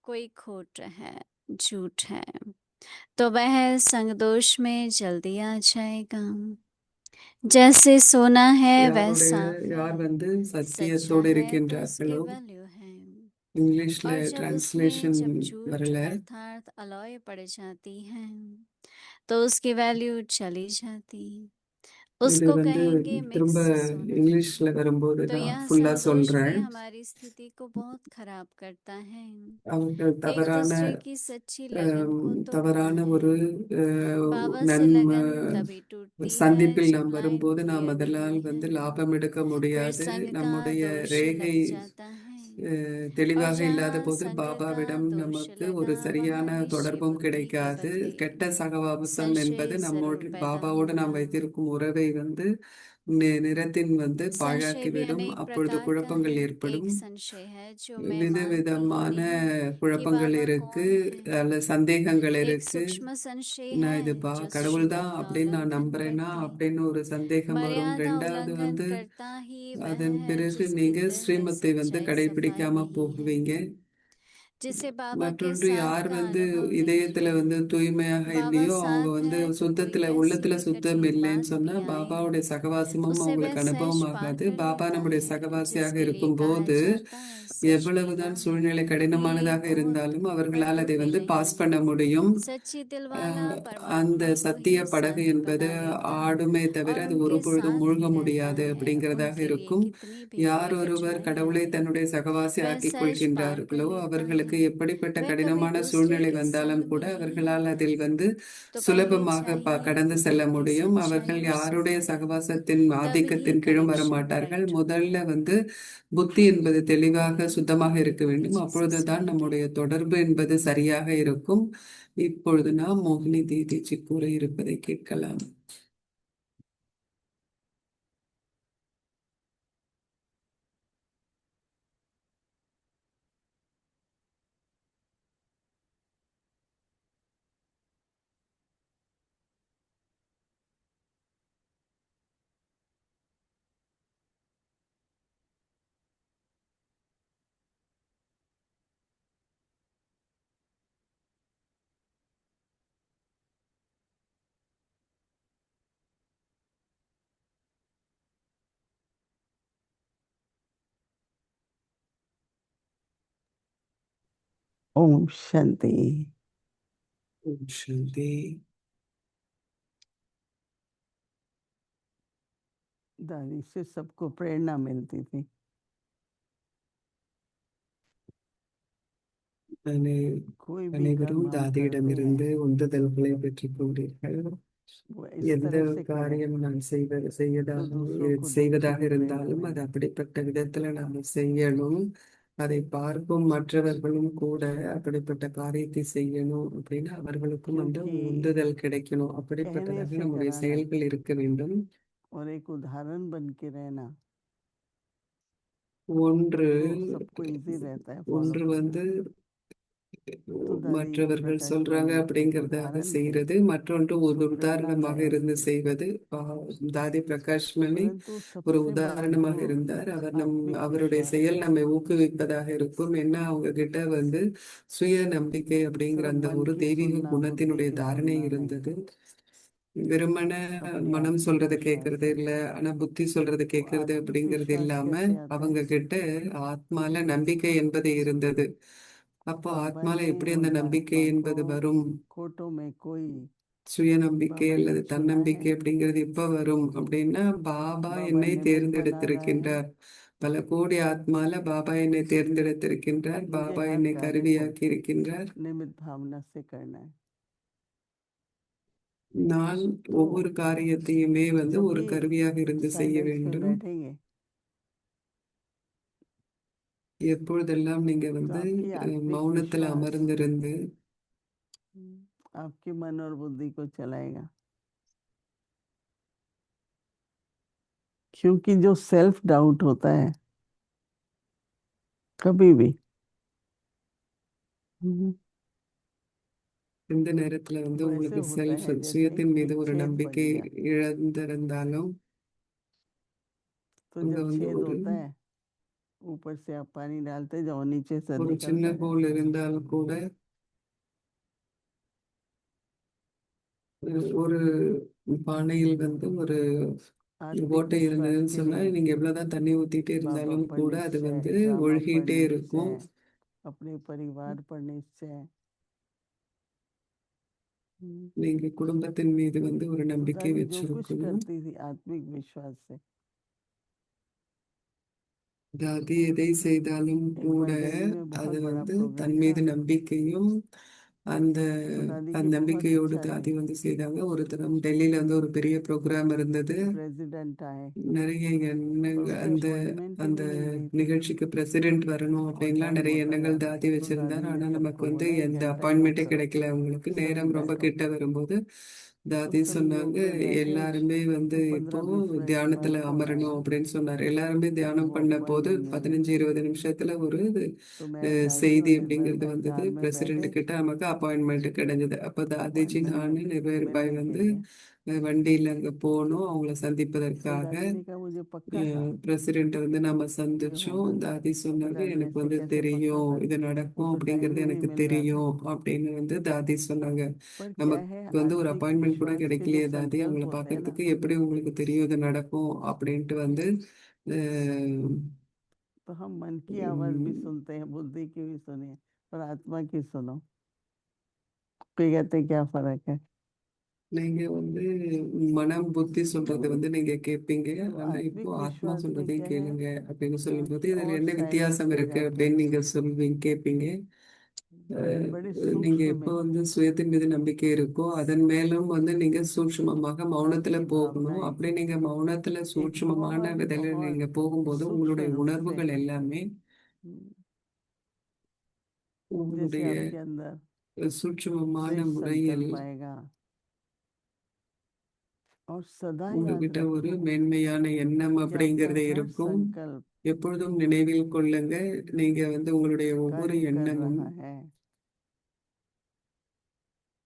कोई खोट है झूठ है तो वह संग दोष में जल्दी आ जाएगा जैसे सोना है वह
யாருடைய
साफ है
யார்
सच्चा
சத்தியத்தோடு
है तो उसकी
இருக்கின்றார்களோ,
वैल्यू है
இங்கிலீஷ்ல
और जब उसमें
டிரான்ஸ்லேஷன்
जब झूठ
வரல,
अर्थात अलॉय पड़ जाती है तो उसकी वैल्यू चली जाती
இது
उसको कहेंगे
திரும்ப
मिक्स सोना
இங்கிலீஷ்ல வரும்போது
तो
தான்
यह
ஃபுல்லா
संदोष भी
சொல்றேன்.
हमारी स्थिति को बहुत खराब करता है
அவர்கள்
एक
தவறான
दूसरे की सच्ची लगन को तोड़ता
தவறான
है
ஒரு
बाबा से
நன்மை
लगन तभी टूटती है
சந்திப்பில்
जब
நாம்
लाइन
வரும்போது நாம்
क्लियर
அதனால்
नहीं है
லாபம் எடுக்க
फिर
முடியாது.
संग का
நம்முடைய
दोष
ரேகை
लग जाता है और
தெளிவாக இல்லாத
जहाँ
போது
संग का
பாபாவிடம்
दोष
நமக்கு
लगा
ஒரு
वहाँ
சரியான
विषय
தொடர்பும்
बुद्धि
கிடைக்காது.
बदली
கெட்ட சகவாசம் என்பது
संशय जरूर
நம்மோடு
पैदा
பாபாவோடு நாம்
होगा
வைத்திருக்கும் உறவை நிறத்தின்
संशय भी
பாழாக்கிவிடும்.
अनेक
அப்பொழுது
प्रकार का
குழப்பங்கள்
है
ஏற்படும்.
एक संशय है जो मैं मानती ही
விதவிதமான
नहीं कि
குழப்பங்கள்
बाबा
இருக்கு,
कौन है
அல்ல சந்தேகங்கள்
एक
இருக்கு.
सूक्ष्म संशय
நான்
है
இது
जो
கடவுள்
शिव
தான்
और
அப்படின்னு நான்
गौरव धर्म
நம்புறேனா
रखे
அப்படின்னு ஒரு சந்தேகம் வரும்.
मर्यादा
ரெண்டாவது
उल्लंघन करता ही वह
அதன்
है
பிறகு
जिसके
நீங்க
दिल में
ஸ்ரீமத்தை
सच्चाई
கடைபிடிக்காம
सफाई नहीं
போகுவீங்க.
है जिसे बाबा के
மற்றொன்று,
साथ
யார்
का अनुभव
இதயத்துல
नहीं है
தூய்மையாக
बाबा
இல்லையோ, அவங்க
साथ है तो कोई
சுத்தத்துல
कैसी
உள்ளத்துல
भी
சுத்தம்
कठिन
இல்லைன்னு
बात
சொன்னா
भी आए
பாபாவுடைய சகவாசமும்
उसे वह
அவங்களுக்கு
सहज
அனுபவம்
पार
ஆகாது.
कर
பாபா
लेता
நம்முடைய
है
சகவாசியாக
जिसके लिए
இருக்கும்போது
कहा जाता है सच
எவ்வளவுதான்
मेरा है
சூழ்நிலை
ये
கடினமானதாக
बहुत
இருந்தாலும் அவர்களால் அதை
अटूट
பாஸ்
है
பண்ண முடியும்.
सच्ची दिल वाला
அந்த
परमात्मा को
சத்திய
ही
படகு
शांत
என்பது
बना लेता है
ஆடுமே தவிர
और
அது
उनके
ஒருபொழுதும்
साथ
மூழ்க
ही रहता
முடியாது
है
அப்படிங்கிறதாக
उनके लिए
இருக்கும்.
कितनी भी
யார்
बड़ी
ஒருவர்
कठिनाई
கடவுளை
आए
தன்னுடைய சகவாசி
वह
ஆக்கிக்
सहज पार कर
கொள்கின்றார்களோ,
लेता
அவர்களுக்கு
है
எப்படிப்பட்ட
वह कभी
கடினமான
दूसरे
சூழ்நிலை
के
வந்தாலும்
संग
கூட
में ही
அவர்களால்
आता
அதில்
तो कहने
சுலபமாக
चाहिए
கடந்து செல்ல
कि
முடியும். அவர்கள்
सच्चाई और
யாருடைய
सफाई
சகவாசத்தின்
तभी
ஆதிக்கத்தின் கீழும் வர
कनेक्शन
மாட்டார்கள்.
करेक्ट
முதல்ல
होगा
புத்தி என்பது தெளிவாக சுத்தமாக இருக்க வேண்டும்.
जीसस
அப்பொழுதுதான்
मिलके
நம்முடைய தொடர்பு என்பது சரியாக இருக்கும். இப்பொழுது நாம் மோகினி தீதிஜி கூற இருப்பதை கேட்கலாம்.
ओम शांति।
ஓம் சாந்தி.
दादी से सबको प्रेरणा मिलती थी। कोई भी
அனைவரும்
कर्म हम करते
தாதியிடமிருந்து
हैं
உந்துதல்களை பெற்றுக் கொண்டீர்கள்.
वो इस
எந்த
तरह से करें
காரியம் நாம்
तो दूसरों को दुख
செய்வதாக
भी प्रेरणा
இருந்தாலும் அது
मिले।
அப்படிப்பட்ட விதத்துல நாம் செய்யணும். அதை பார்க்கும் மற்றவர்களும் கூட அப்படிப்பட்ட காரியத்தை செய்யணும் அப்படின்னு அவர்களுக்கும்
क्योंकि
உந்துதல் கிடைக்கணும்.
कहने
அப்படிப்பட்டதாக
से
நம்முடைய
कराना
செயல்கள் இருக்க வேண்டும்.
और एक उदाहरण बन के रहना
ஒன்று
तो सबको इजी रहता है फॉलो
ஒன்று
करना।
வந்து
तो दादी
மற்றவர்கள்
प्रकाश
சொல்றாங்க
मणि एक
அப்படிங்கிறதாக
उदाहरण थे,
செய்யறது, மற்றொன்று ஒரு
तो प्रेरणादायक
உதாரணமாக இருந்து
थे।
செய்வது. தாதி பிரகாஷ் மணி
परंतु
ஒரு
सबसे बड़ा
உதாரணமாக
जो
இருந்தார்.
आत्मिक
அவருடைய
विश्वास
செயல்
है,
நம்மை ஊக்குவிப்பதாக இருக்கும். என்ன, அவங்க கிட்ட வந்து சுய நம்பிக்கை அப்படிங்கிற
सिर्फ
அந்த
मन
ஒரு
की
தெய்வீக
सुनना, बुद्धि
குணத்தினுடைய
की
தாரணை
सुनना नहीं,
இருந்தது. வெறுமன
अपने
மனம்
आत्मिक
சொல்றதை
विश्वास
கேட்கறது
से।
இல்ல, ஆனா புத்தி சொல்றதை
वो
கேட்கறது
आत्मिक
அப்படிங்கிறது
विश्वास
இல்லாம
कैसे आता है?
அவங்க கிட்ட ஆத்மால நம்பிக்கை என்பது இருந்தது. அப்போ
बाबा
ஆத்மால
ने
எப்படி அந்த
उन
நம்பிக்கை
महात्मा को
என்பது வரும்?
कोटों में कोई
சுய நம்பிக்கை
बाबा ने
அல்லது
चुना है,
தன்னம்பிக்கை அப்படிங்கிறது எப்ப வரும் அப்படின்னா, பாபா
बाबा
என்னை
निमित्त बना रहा है।
தேர்ந்தெடுத்திருக்கின்றார். பல கோடி ஆத்மால பாபா என்னை தேர்ந்தெடுத்திருக்கின்றார்.
मुझे
பாபா
हर
என்னை
कार्य को
கருவியாக்கி இருக்கின்றார்.
निमित्त भावना से करना है।
நான்
तो
ஒவ்வொரு காரியத்தையுமே வந்து
जब
ஒரு
भी
கருவியாக இருந்து செய்ய
साइलेंस में
வேண்டும்.
बैठेंगे
எப்பொழுதெல்லாம் நீங்க
तो
வந்து
आपकी आत्मिक
மௌனத்துல
विश्वास
அமர்ந்திருந்து
आपके मन और बुद्धि को चलाएगा। क्योंकि जो सेल्फ डाउट होता है कभी भी,
இந்த நேரத்துல வந்து
वो ऐसे
உங்களுக்கு
होता
செல்ஃப்
है जैसे
சுயத்தின் மீது
एक
ஒரு
छेद पड़
நம்பிக்கை
गया।
இழந்திருந்தாலும்,
तो
அங்க
जब
வந்து
छेद
ஒரு
होता है, ऊपर से आप पानी डालते जाओ, नीचे से
ஒரு சின்ன
निकलता
ஹோல்
जाता है।
இருந்தால் கூட, ஒரு பானையில் வந்து ஒரு
आत्मिक
ஓட்டை
विश्वास
இருந்ததுன்னு
के
சொன்னா,
लिए
நீங்க எவ்வளவுதான் தண்ணி ஊத்திட்டே
बाबा
இருந்தாலும்
पर
கூட அது
निश्चय,
வந்து
बाबा पर
ஒழுகிட்டே இருக்கும்.
निश्चय, अपने परिवार पर निश्चय।
நீங்க குடும்பத்தின் மீது வந்து ஒரு
तो
நம்பிக்கை
दादी जो कुछ
வச்சிருக்கணும்.
करती थी आत्मिक विश्वास से।
தாதி எதை செய்தாலும்
एक
கூட
बार दिल्ली में बहुत
அது
बड़ा
வந்து
प्रोग्राम
தன்
था,
மீது நம்பிக்கையும் அந்த
तो दादी
அந்த
की बहुत
நம்பிக்கையோடு
इच्छा
தாதி
थी
வந்து செய்தாங்க. ஒரு தரம் டெல்லியில வந்து ஒரு பெரிய ப்ரோக்ராம் இருந்தது.
प्रेसिडेंट आए,
நிறைய
पर
எண்ணங்கள்,
उनकी
அந்த
अपॉइंटमेंट ही
அந்த
नहीं मिल रही थी।
நிகழ்ச்சிக்கு பிரசிடென்ட் வரணும்
और
அப்படின்லாம்
टाइम
நிறைய
होता
எண்ணங்கள்
जाता,
தாதி
तो
வச்சிருந்தார்.
दादी ने
ஆனா நமக்கு
सबको
வந்து
बोला 1
எந்த
घंटा योग
அப்பாயின்மெண்ட்டே
करो,
கிடைக்கல. அவங்களுக்கு
सभी
நேரம் ரொம்ப
बैठो।
கிட்ட வரும்போது
तो
தாதி
सभी
சொன்னாங்க,
योग में बैठे,
எல்லாருமே வந்து
तो
இப்போ
15-20 मिनट के बाद
தியானத்துல
फोन
அமரணும்
आया
அப்படின்னு சொன்னார். எல்லாருமே
कि
தியானம்
वो
பண்ண போது
अपॉइंटमेंट नहीं मिली।
15-20 நிமிஷத்துல ஒரு
तो मैं दादी
செய்தி
और निर्भय
அப்படிங்கிறது
भाई
வந்தது.
कार में
பிரசிடென்ட்
बैठे,
கிட்ட நமக்கு அப்பாயின்மெண்ட் கிடைஞ்சது. அப்ப தாதிஜி,
अपॉइंटमेंट
நானு, நிர்வேர் பாய்
मिलने के
வந்து
लिए।
வண்டியில அங்க போனோம் அவங்கள
तो
சந்திப்பதற்காக.
दादी ने कहा मुझे पक्का था
பிரசிடென்ட் வந்து நம்ம
ये
சந்திச்சோம்.
होगा।
தாதி
तो
சொன்னாங்க,
दादी ने
எனக்கு
ऐसे
வந்து
कैसे पक्का
தெரியும்
था,
இது
वो
நடக்கும்
तो टाइम
அப்படிங்கிறது
ही नहीं
எனக்கு
मिल रहा था।
தெரியும் அப்படின்னு வந்து தாதி சொன்னாங்க.
पर क्या है,
நமக்கு வந்து ஒரு
आत्मिक
அப்பாயின்மெண்ட் கூட
विश्वास के जो
கிடைக்கலையே தாதி,
संकल्प
அவங்கள
होते हैं ना,
பார்க்கறதுக்கு எப்படி உங்களுக்கு தெரியும் இது நடக்கும் அப்படின்ட்டு வந்து அஹ்,
तो हम मन की आवाज भी
உம்,
सुनते हैं, बुद्धि की भी सुनिए, पर आत्मा की सुनो। कोई कहते क्या फर्क है?
நீங்க வந்து மனம் புத்தி சொல்றது வந்து நீங்க கேட்பீங்க,
तो
ஆனா இப்போ
आत्मिक
ஆத்மா
विश्वास में
சொல்றதையும்
क्या है
கேளுங்க அப்படின்னு
कि हम
சொல்லும்போது இதுல
और
என்ன
साइलेंस
வித்தியாசம்
में
இருக்கு
जाते हैं।
அப்படின்னு நீங்க சொல்வீங்க, கேட்பீங்க.
बड़े बड़े
நீங்க
सूक्ष्म
எப்போ
में
வந்து சுயத்தின் மீது நம்பிக்கை இருக்கோ அதன் மேலும் வந்து நீங்க சூட்சுமமாக மௌனத்துல
आपकी
போகணும்.
भावनाएं
அப்படி நீங்க மௌனத்துல
एक
சூட்சுமமான
बहुत
விதத்துல
बहुत
நீங்க போகும்போது
सूक्ष्म
உங்களுடைய
रूप से,
உணர்வுகள் எல்லாமே
जैसे
உங்களுடைய
आपके अंदर
சூட்சுமமான
श्रेष्ठ
முறையில்
संकल्प आएगा और सदा याद
உங்ககிட்ட ஒரு
रखो
மேன்மையான எண்ணம்
कि आपका
அப்படிங்கிறது
हर
இருக்கும்.
संकल्प
எப்பொழுதும் நினைவில் கொள்ளுங்க, நீங்க வந்து உங்களுடைய ஒவ்வொரு
कार्य कर
எண்ணமும்
रहा है।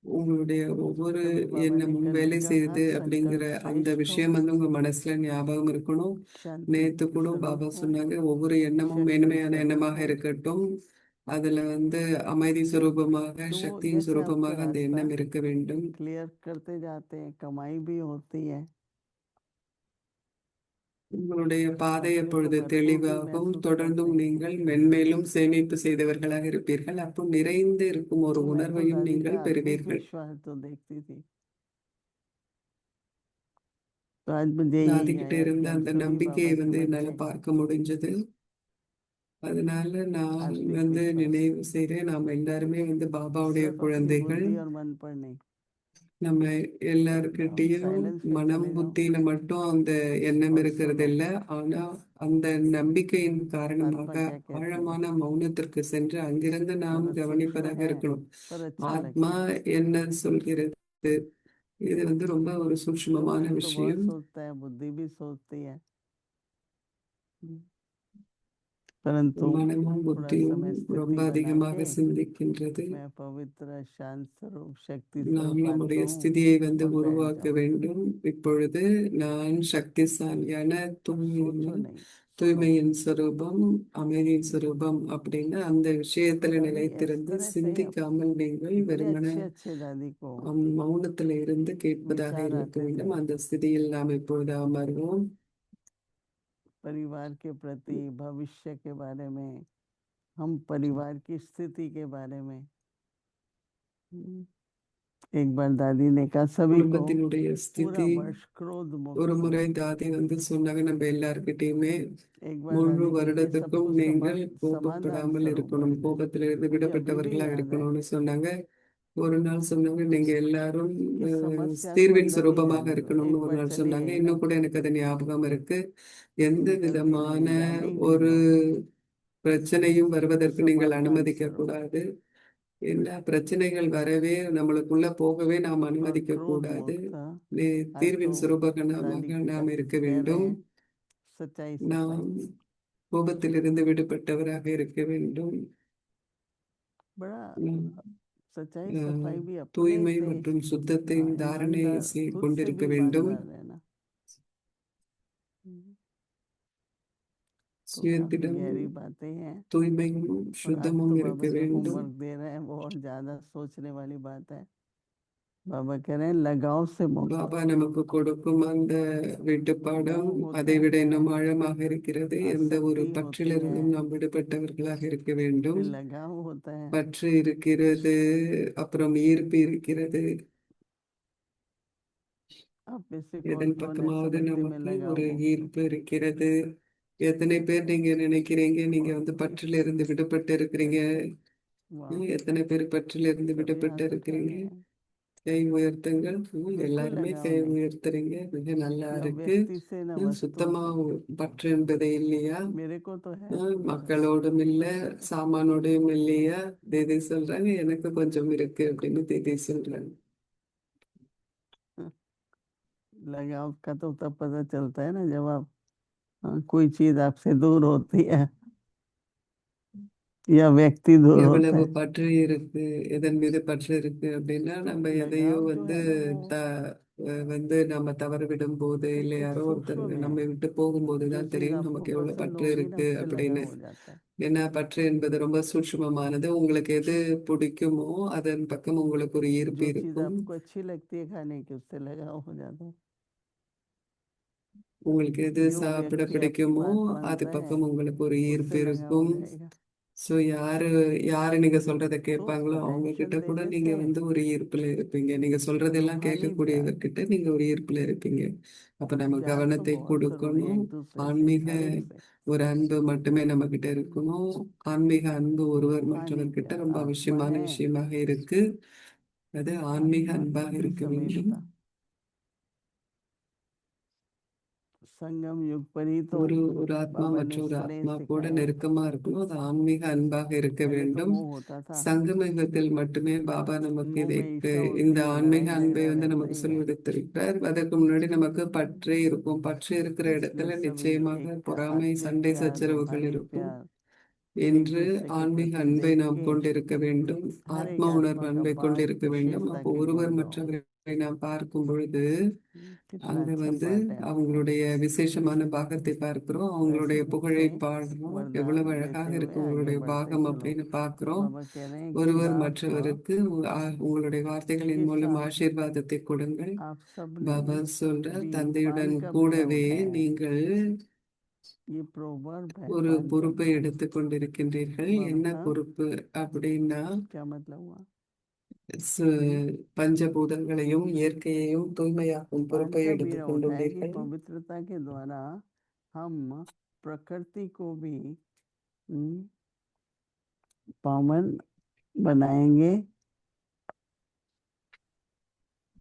உங்களுடைய ஒவ்வொரு
तभी बाबा ने
எண்ணமும்
कल
வேலை
लिखा
செய்யுது
हर
அப்படிங்கிற
संकल्प
அந்த
श्रेष्ठ हो,
விஷயம் வந்து உங்க மனசுல ஞாபகம் இருக்கணும்.
शांति
நேத்து
के
கூட
स्वरूप
பாபா
हो,
சொன்னாங்க, ஒவ்வொரு எண்ணமும்
शक्ति
மேன்மையான
स्वरूप
எண்ணமாக
हो।
இருக்கட்டும். அதுல வந்து அமைதி சுரூபமாக,
तो वो
சக்தியின்
जैसे आपका
சுரூபமாக அந்த
रास्ता
எண்ணம் இருக்க வேண்டும்.
क्लियर करते जाते हैं, कमाई भी होती है,
உங்களுடைய பாதை
अपने को
எப்பொழுது
भरपूर भी
தெளிவாகும்,
महसूस
தொடர்ந்தும்
करते हैं।
நீங்கள் மென்மேலும் சேமிப்பு செய்தவர்களாக இருப்பீர்கள். அப்போ நிறைந்து இருக்கும் ஒரு
तो मैं तो
உணர்வையும்
दादी का
நீங்கள்
आत्मिक
பெறுவீர்கள்.
विश्वास तो देखती थी, तो आज मुझे यही
தாதி கிட்ட
आया कि
இருந்த
हम
அந்த
सभी
நம்பிக்கையை
बाबा के
வந்து என்னால
बच्चे,
பார்க்க முடிஞ்சது. அதனால நான்
आत्मिक
வந்து
विश्वास,
நினைவு செய்றேன், நாம் எல்லாருமே வந்து பாபாவுடைய
सिर्फ अपनी
குழந்தைகள்.
बुद्धि और मन पर नहीं।
நம்ம
जब हम
எல்லார்கிட்டயும்
साइलेंस में
மனம்
चले जाओ
புத்தியில மட்டும் அந்த எண்ணம்
और
இருக்கிறது
सुनो
இல்ல. ஆனா அந்த நம்பிக்கையின்
आत्मा
காரணமாக
क्या कहती है,
ஆழமான மௌனத்திற்கு சென்று அங்கிருந்து நாம்
जरा सूक्ष्म
கவனிப்பதாக
है
இருக்கணும்.
पर अच्छा
ஆத்மா
लगता है।
என்ன சொல்கிறது, இது வந்து ரொம்ப ஒரு
तो
சூட்சுமமான
मन तो बहुत
விஷயம்.
सोचता है, बुद्धि भी सोचती है, परंतु
மனமும்
थोड़ा
புத்தியும்
समय
ரொம்ப
स्थिति बना
அதிகமாக
के
சிந்திக்கின்றது.
मैं पवित्र शांत स्वरूप शक्ति
நாம்
स्वरूप
நம்முடைய
आत्मा हूँ
ஸ்திதியை வந்து
और बैठ
உருவாக்க
जाऊं,
வேண்டும். இப்பொழுது நான் சக்திசாலியான
अब सोचो नहीं, सुनो.
தூய்மையின் சொரூபம், அமைதியின் சொரூபம் அப்படின்னு அந்த விஷயத்துல
दादी इस
நிலைத்திருந்து
तरह से
சிந்திக்காமல் நீங்கள்
इतने
வெறுமன
अच्छे अच्छे दादी को
மௌனத்துல இருந்து கேட்பதாக
विचार
இருக்க
आते
வேண்டும்.
थे
அந்த ஸ்திதியில் நாம் இப்பொழுது அமர்வோம்.
परिवार के प्रति, भविष्य के बारे में, हम परिवार की स्थिति के बारे में. एक बार दादी ने कहा सभी को
குடும்பத்தினுடைய
पूरा
ஸ்திதி
वर्ष क्रोध
ஒரு
मुक्त
முறை
हो.
தாதி வந்து சொன்னாங்க, நம்ம எல்லார்கிட்டயுமே
एक बार
முழு
दादी कहती
வருடத்துக்கும்
सबको
நீங்கள்
समाधान
கோபப்படாமல்
करो
இருக்கணும்,
बस.
கோபத்திலிருந்து
मुझे अभी भी
விடுபட்டவர்களா
याद है
இருக்கணும்னு சொன்னாங்க. ஒரு நாள் சொன்னாங்க, நீங்க எல்லாரும்
कि समस्या को
தீர்வின்
अंदर ही
சுரூபமாக
रहने दो.
இருக்கணும்னு
एक
ஒரு
बार
நாள்
चली
சொன்னாங்க.
गई ना,
இன்னும் கூட எனக்கு அது ஞாபகம் இருக்கு. எந்த
निकलती
விதமான
नहीं, जाने ही नहीं
ஒரு
दो.
பிரச்சனையும் வருவதற்கு நீங்கள்
समाधान
அனுமதிக்க
स्वरूप
கூடாது. எல்லா பிரச்சனைகள் வரவே, நம்மளுக்குள்ள போகவே நாம்
और
அனுமதிக்க
क्रोध
கூடாது.
मुक्त. आज तो
தீர்வின்
दादी
சுரூபகமாக நாம் இருக்க
कह रहे
வேண்டும்.
हैं सच्चाई
நாம்
सफाई.
கோபத்திலிருந்து விடுபட்டவராக இருக்க வேண்டும்.
बड़ा
நாம்
सच्चाई
அஹ்,
सफाई भी अपने
தூய்மை
से
மற்றும் சுத்தத்தையும் தாரணை
ईमानदार खुद से
கொண்டிருக்க
भी
வேண்டும்.
ईमानदार रहना. तो काफी
சுயத்திடம்
गहरी बातें हैं
தூய்மையும்
और आज
சுத்தமும்
तो
இருக்க
बाबा जो
வேண்டும்.
होमवर्क दे रहे हैं बहुत ज्यादा सोचने वाली बात है. बाबा कह रहे हैं लगाव से मुक्त.
பாபா நமக்கு கொடுக்கும் அந்த வீட்டு பாடம்
मोह होता
அதை விட
है,
இன்னும் ஆழமாக இருக்கிறது. எந்த ஒரு
आसक्ति होती है,
பற்றிலிருந்தும் நாம் விடுபட்டவர்களாக இருக்க வேண்டும்.
फिर लगाव होता है.
பற்று இருக்கிறது, அப்புறம் ஈர்ப்பு இருக்கிறது.
आप में से
எதன்
कौन कौन
பக்கமாவது
ऐसा भक्ति में
நமக்கு
लगाव
ஒரு
हो?
ஈர்ப்பு இருக்கிறது. எத்தனை பேர் நீங்க நினைக்கிறீங்க நீங்க வந்து
बहुत
பற்றில இருந்து விடுபட்டு இருக்கிறீங்க?
वाह,
எத்தனை பேர் பற்றில இருந்து
सभी
விடுபட்டு
हाथ उठा
இருக்கிறீங்க?
रहे हैं.
கை உயர்த்துங்கள்.
बिल्कुल
எல்லாருமே
लगाव
கை
नहीं,
உயர்த்துறீங்க, மிக நல்லா
न
இருக்கு.
व्यक्ति से न वस्तु
சுத்தமா
से.
பற்று என்பதே இல்லையா?
मेरे को तो है थोड़ा.
மக்களோடும் இல்ல, சாமானோடையும் இல்லையா? தீதி சொல்றாங்க, எனக்கு கொஞ்சம் இருக்கு அப்படின்னு தீதி சொல்றாங்க.
लगाव का तो तब पता चलता है ना जब आप कोई चीज आपसे दूर होती है या व्यक्ति दूर होता
எவ்வளவு
है.
பற்று இருக்கு, எதன் மீது பற்று இருக்கு அப்படின்னா,
तो
நம்ம எதையோ
लगाव जो
வந்து
है ना वो
வந்து நம்ம தவற விடும் போது, இல்லை
बिल्कुल
யாரோ ஒருத்தர்
सूक्ष्म में
நம்மை
है.
விட்டு போகும்போது
जो
தான்
चीज
தெரியும்
आपको
நமக்கு எவ்வளவு
पसंद
பற்று
होगी ना
இருக்கு
उस पे
அப்படின்னு.
लगाव हो जाता है.
ஏன்னா பற்று என்பது ரொம்ப சூட்சுமமானது. உங்களுக்கு எது பிடிக்குமோ அதன் பக்கம் உங்களுக்கு ஒரு ஈர்ப்பு
जो चीज
இருக்கும்.
आपको अच्छी लगती है खाने की उससे लगाव हो जाता है.
உங்களுக்கு எது
जो
சாப்பிட
व्यक्ति आपकी
பிடிக்குமோ
बात
அது
मानता है
பக்கம் உங்களுக்கு ஒரு ஈர்ப்பு
उससे लगाव हो
இருக்கும்.
जाएगा.
ஸோ யாரு யாரு நீங்க சொல்றதை
तो
கேட்பாங்களோ அவங்க
पोटेंशियल
கிட்ட கூட
देने
நீங்க
से
வந்து ஒரு ஈர்ப்புல இருப்பீங்க. நீங்க சொல்றதெல்லாம்
रूहानी प्यार
கேட்கக்கூடியவர்கிட்ட நீங்க ஒரு ஈர்ப்புல இருப்பீங்க. அப்ப நம்ம
प्यार तो
கவனத்தை
बहुत जरूरी है
கொடுக்கணும்.
एक दूसरे से
ஆன்மீக
हर एक से.
ஒரு அன்பு மட்டுமே நம்ம கிட்ட இருக்கணும். ஆன்மீக அன்பு ஒருவர்
रूहानी
மற்றவர்கிட்ட
प्यार
ரொம்ப
आत्मा
அவசியமான
है,
விஷயமாக இருக்கு. அது ஆன்மீக
आत्मा
அன்பாக
की
இருக்க வேண்டும்.
समीपता. संगम युग पर ही तो
ஒரு ஒரு ஆத்மா
बाबा
மற்ற
ने
ஒரு
स्नेह
ஆத்மா கூட
सिखाया.
நெருக்கமா இருக்கணும். அது ஆன்மீக அன்பாக இருக்க
पहले तो
வேண்டும்.
मोह होता था,
சங்கமயுகத்தில் மட்டுமே பாபா நமக்கு
मुंह
இதை
में ईर्ष्या
இந்த
होती है,
ஆன்மீக
लड़ाई
அன்பை
झगड़ा
வந்து
रहता
நமக்கு
ही
சொல்லி
है.
கொடுத்திருக்கிறார். அதற்கு முன்னாடி நமக்கு பற்றே இருக்கும். பற்று இருக்கிற
इसलिए
இடத்துல
सभी
நிச்சயமாக
एक
பொறாமை,
आत्मिक
சண்டை
प्यार,
சச்சரவுகள்
रूहानी
இருக்கும்.
प्यार, एक
என்று
दूसरे के
ஆன்மீக
प्रति
அன்பை
देख
நாம்
के
கொண்டிருக்க வேண்டும்.
हर एक
ஆத்ம உணர்வு
आत्मा का
அன்பை
पाठ
கொண்டிருக்க வேண்டும்.
विशेषता
அப்போ
के
ஒருவர்
गुण गाओ.
மற்றவர்களை நாம் பார்க்கும் பொழுது
कितना
அங்க
अच्छा
வந்து
पाठ है आपका.
அவங்களுடைய விசேஷமான பாகத்தை பார்க்கிறோம். அவங்களுடைய
वैसे
புகழை
बच्चे
பாடுறோம்.
वरदान
எவ்வளவு
लेते
அழகாக
हुए
இருக்கு
आगे
உங்களுடைய
बढ़ते
பாகம்
चलो.
அப்படின்னு பார்க்கிறோம்.
बाबा कह रहे हैं कि
ஒருவர்
बाप
மற்றவருக்கு உங்களுடைய வார்த்தைகளின்
के
மூலம்
साथ
ஆசீர்வாதத்தை கொடுங்கள்.
आप सबने
பாபா சொல்றார்,
भी पान
தந்தையுடன்
का बोझा
கூடவே
उठाया है.
நீங்கள்
ये प्रोवर्ब है
ஒரு
पान का
பொறுப்பை
बोझ.
எடுத்துக் கொண்டிருக்கின்றீர்கள்.
बाबा
என்ன
साहब
பொறுப்பு அப்படின்னா,
क्या मतलब हुआ?
பஞ்சபூதங்களையும் இயற்கையையும் தூய்மையாக்கும்
पान
பொறுப்பை
का बीड़ा
எடுத்துக்
उठाया कि
கொண்டுள்ளீர்கள்.
पवित्रता के द्वारा हम प्रकृति को भी पावन बनाएंगे.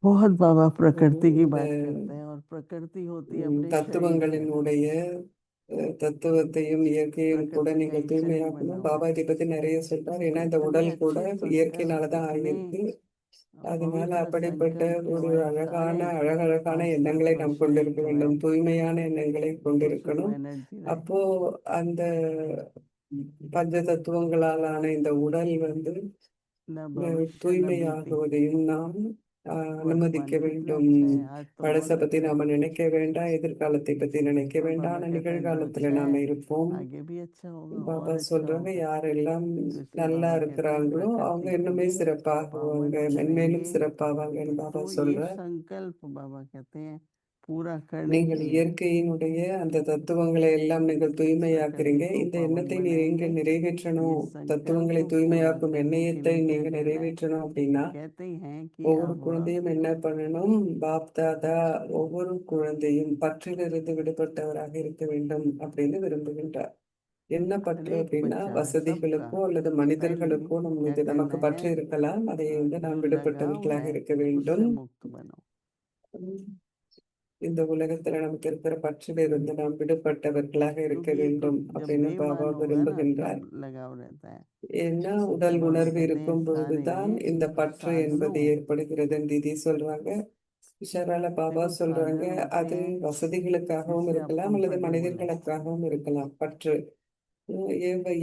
बहुत बाबा प्रकृति की बात करते हैं और प्रकृति होती है अपने शरीर से.
தத்துவங்களினுடைய தத்துவத்தையும் இயற்கையும் கூட
प्रकृति का
நீங்கள்
एक शरीर बना
தூய்மையாக்கணும்.
हुआ
பாபா
है.
இதை பத்தி நிறைய சொல்றார். ஏன்னா இந்த
इतने
உடல் கூட
अच्छे
இயற்கையினாலதான்
इतने
ஆகியிருக்கு. அதனால
पवित्र
அப்படிப்பட்ட
संकल्प
ஒரு
हमारे
அழகான
सारे
அழகழகான எண்ணங்களை நாம்
मांसपेशियां
கொண்டிருக்க
जो है
வேண்டும். தூய்மையான எண்ணங்களை
उसमें
கொண்டிருக்கணும்.
एनर्जी रहे.
அப்போ அந்த பஞ்ச தத்துவங்களாலான இந்த உடல் வந்து
न भविष्य न बीते
தூய்மையாகுவதையும் நாம் அனுமதிக்க
वर्तमान कितना
வேண்டும்.
अच्छा है आज तो
பழச
बहुत
பத்தி
अच्छा है
நாம நினைக்க வேண்டாம், எதிர்காலத்தை பத்தி நினைக்க
और
வேண்டாம்,
बाबा
ஆனா
कहता है जो
நிகழ்காலத்துல
अच्छा
நாம
है
இருப்போம்.
आगे भी अच्छा होगा और
பாபா
अच्छा
சொல்றாங்க,
होगा
யாரெல்லாம்
तो इसलिए
நல்லா
बाबा कहते हैं
இருக்கிறாங்களோ அவங்க
प्रकृति को
இன்னுமே
भी
சிறப்பாகுவாங்க,
पावन
மென்மேலும்
करेंगे
சிறப்பாவாங்கன்னு பாபா
तो ये
சொல்றார்.
संकल्प बाबा कहते हैं पूरा करने
நீங்கள்
के लिए
இயற்கையினுடைய அந்த தத்துவங்களை எல்லாம் நீங்கள்
प्रकृति
தூய்மையாக்குறீங்க.
को
இந்த
पावन
எண்ணத்தை நீங்க
बनाएंगे
நிறைவேற்றணும்.
ये
தத்துவங்களை
संकल्प पूरा
தூய்மையாக்கும்
करने के
எண்ணத்தை
लिए क्या
நீங்க
करना है
நிறைவேற்றணும் அப்படின்னா
कहते हैं कि
ஒவ்வொரு
अब
குழந்தையும் என்ன பண்ணணும்? பாப் தாதா ஒவ்வொரு குழந்தையும் பற்றிலிருந்து விடுபட்டவராக இருக்க வேண்டும் அப்படின்னு விரும்புகின்றார். என்ன பற்று
हर एक
அப்படின்னா,
बच्चा सबका
வசதிகளுக்கோ அல்லது
पहले
மனிதர்களுக்கோ நம்ம
क्या
மீது நமக்கு
करना
பற்று
है
இருக்கலாம். அதை வந்து
जो
நாம்
लगाव
விடுபட்டவர்களாக
है
இருக்க வேண்டும்.
उससे मुक्त बनो
இந்த உலகத்துல நமக்கு இருக்கிற பற்றிலிருந்து நாம் விடுபட்டவர்களாக இருக்க
क्योंकि ये
வேண்டும்
जब
அப்படின்னு பாபா
बेईमान होगा ना
விரும்புகின்றார்.
तब लगाव रहता है
ஏன்னா
तो
உடல்
बाबा
உணர்வு
कहते हैं
இருக்கும் பொழுதுதான்
सारे
இந்த பற்று என்பது
साधनों
ஏற்படுகிறதுன்னு தீதி சொல்றாங்க. விஷாரால பாபா
देखो
சொல்றாங்க,
साधन होते
அது
हैं
வசதிகளுக்காகவும்
जिससे आप
இருக்கலாம் அல்லது
कंफर्टेबल हो
மனிதர்களுக்காகவும் இருக்கலாம். பற்று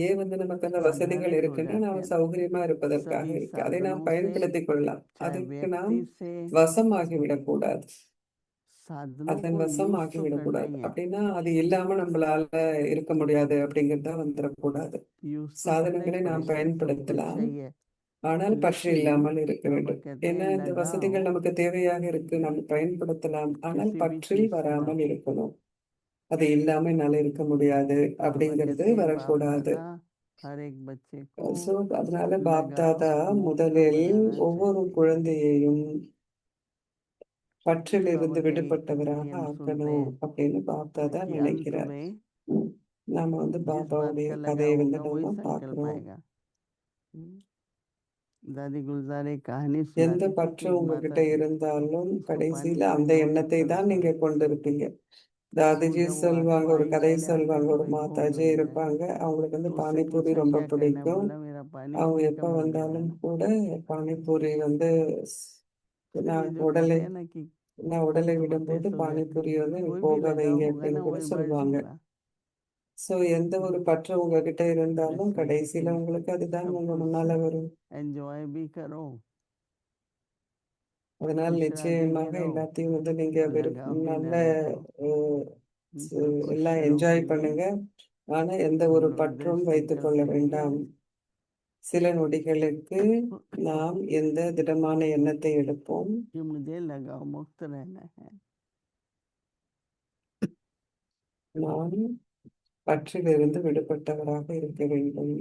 ஏன் வந்து நமக்கு அந்த வசதிகள்
आधारित हो
இருக்குன்னா
जाते
நாம்
हैं
சௌகரியமா இருப்பதற்காக
सभी
இருக்கு. அதை நாம்
साधनों से
பயன்படுத்திக் கொள்ளலாம்.
चाहे
அதுக்கு நாம்
व्यक्ति से
வசமாகிவிடக் கூடாது.
साधनों
அதன்
को
வசம்
यूज तो करना
ஆகிவிடக்கூடாது.
ही है
அப்படின்னா அது இல்லாம நம்மளால இருக்க முடியாது அப்படிங்கிறதா வந்துடக்கூடாது.
यूज तो करना ही
சாதனங்களை நாம்
पड़ेगा सब कुछ
பயன்படுத்தலாம்,
चाहिए
ஆனால் பற்று
लेकिन
இல்லாமல் இருக்க
बाबा
வேண்டும்.
कहते हैं
ஏன்னா இந்த
लगाव
வசதிகள் நமக்கு தேவையாக இருக்கு, நம்ம பயன்படுத்தலாம், ஆனால்
किसी भी
பற்றில்
चीज से ना
வராமல்
हो
இருக்கணும். அது இல்லாம என்னால இருக்க முடியாது
बाबा
அப்படிங்கிறது
कहते हैं बाप
வரக்கூடாது.
दादा हर एक बच्चे को
ஸோ அதனால பாப்
लगाव
தாதா
मुक्त
முதலில்
बनाना
ஒவ்வொரு
चाहते हैं
குழந்தையையும்
फिर बाबा
பற்றிலிருந்து
के
விடுபட்டவராக
नियम सुनते
ஆக்கணும்
हैं
அப்படின்னு பாப் தாதா
कि अंत
நினைக்கிறார்.
में
நாம வந்து
जिस बात
பாபாவுடைய
का
கதையை
लगाव
வந்து
होगा वही
நம்ம
संकल्प
பார்க்கிறோம்.
आएगा दादी गुलजार एक कहानी
எந்த
सुनाती थी
பற்று
कि एक
உங்ககிட்ட
माता थी
இருந்தாலும்
उसको पानी
கடைசியில
पूरी
அந்த
बहुत
எண்ணத்தை
अच्छा
தான்
लगता
நீங்க
था
கொண்டிருப்பீங்க.
तो
தாதிஜி
जब वो
சொல்லுவாங்க,
आंसू
ஒரு
आई
கதை
पहले आती
சொல்லுவாங்க.
थी
ஒரு
भाई भूख
மாதாஜி
लगी है
இருப்பாங்க, அவங்களுக்கு வந்து
तो उससे
பானிபூரி
पूछा
ரொம்ப
क्या करना है
பிடிக்கும்.
बोला मेरा पानी
அவங்க
पूरी का
எப்ப
मूल्य
வந்தாலும்
जाना
கூட பானிபூரி வந்து
फिर ये
நான்
जो
உடலை
कहते हैं ना कि
நான் உடலை
अंतमते
விடும்போது
सुव्यक्ति
பானிபூரி வந்து
कोई भी
போக
लगाव
வைங்க
होगा
அப்படின்னு
ना
கூட
वही बढ़
சொல்லுவாங்க.
जाएगा
ஸோ எந்த ஒரு பற்று உங்ககிட்ட இருந்தாலும்
इसलिए
கடைசியில உங்களுக்கு அதுதான்
सब
உங்க
कुछ
முன்னால வரும்.
एंजॉय भी करो
அதனால்
विश्राम भी
நிச்சயமாக
करो
எல்லாத்தையும் வந்து நீங்க
और लगाव भी
நல்ல
न रखो
அஹ்,
सब कुछ
எல்லாம்
क्षणों के
என்ஜாய்
लिए
பண்ணுங்க. ஆனா எந்த
हम
ஒரு
लोग दृढ़
பற்றும் வைத்துக்
संकल्प
கொள்ள
लेंगे
வேண்டாம். சில நொடிகளுக்கு நாம் எந்த திடமான எண்ணத்தை எடுப்போம்.
कि मुझे लगाव मुक्त रहना है
நான் பற்றிலிருந்து விடுபட்டவராக இருக்க வேண்டும்.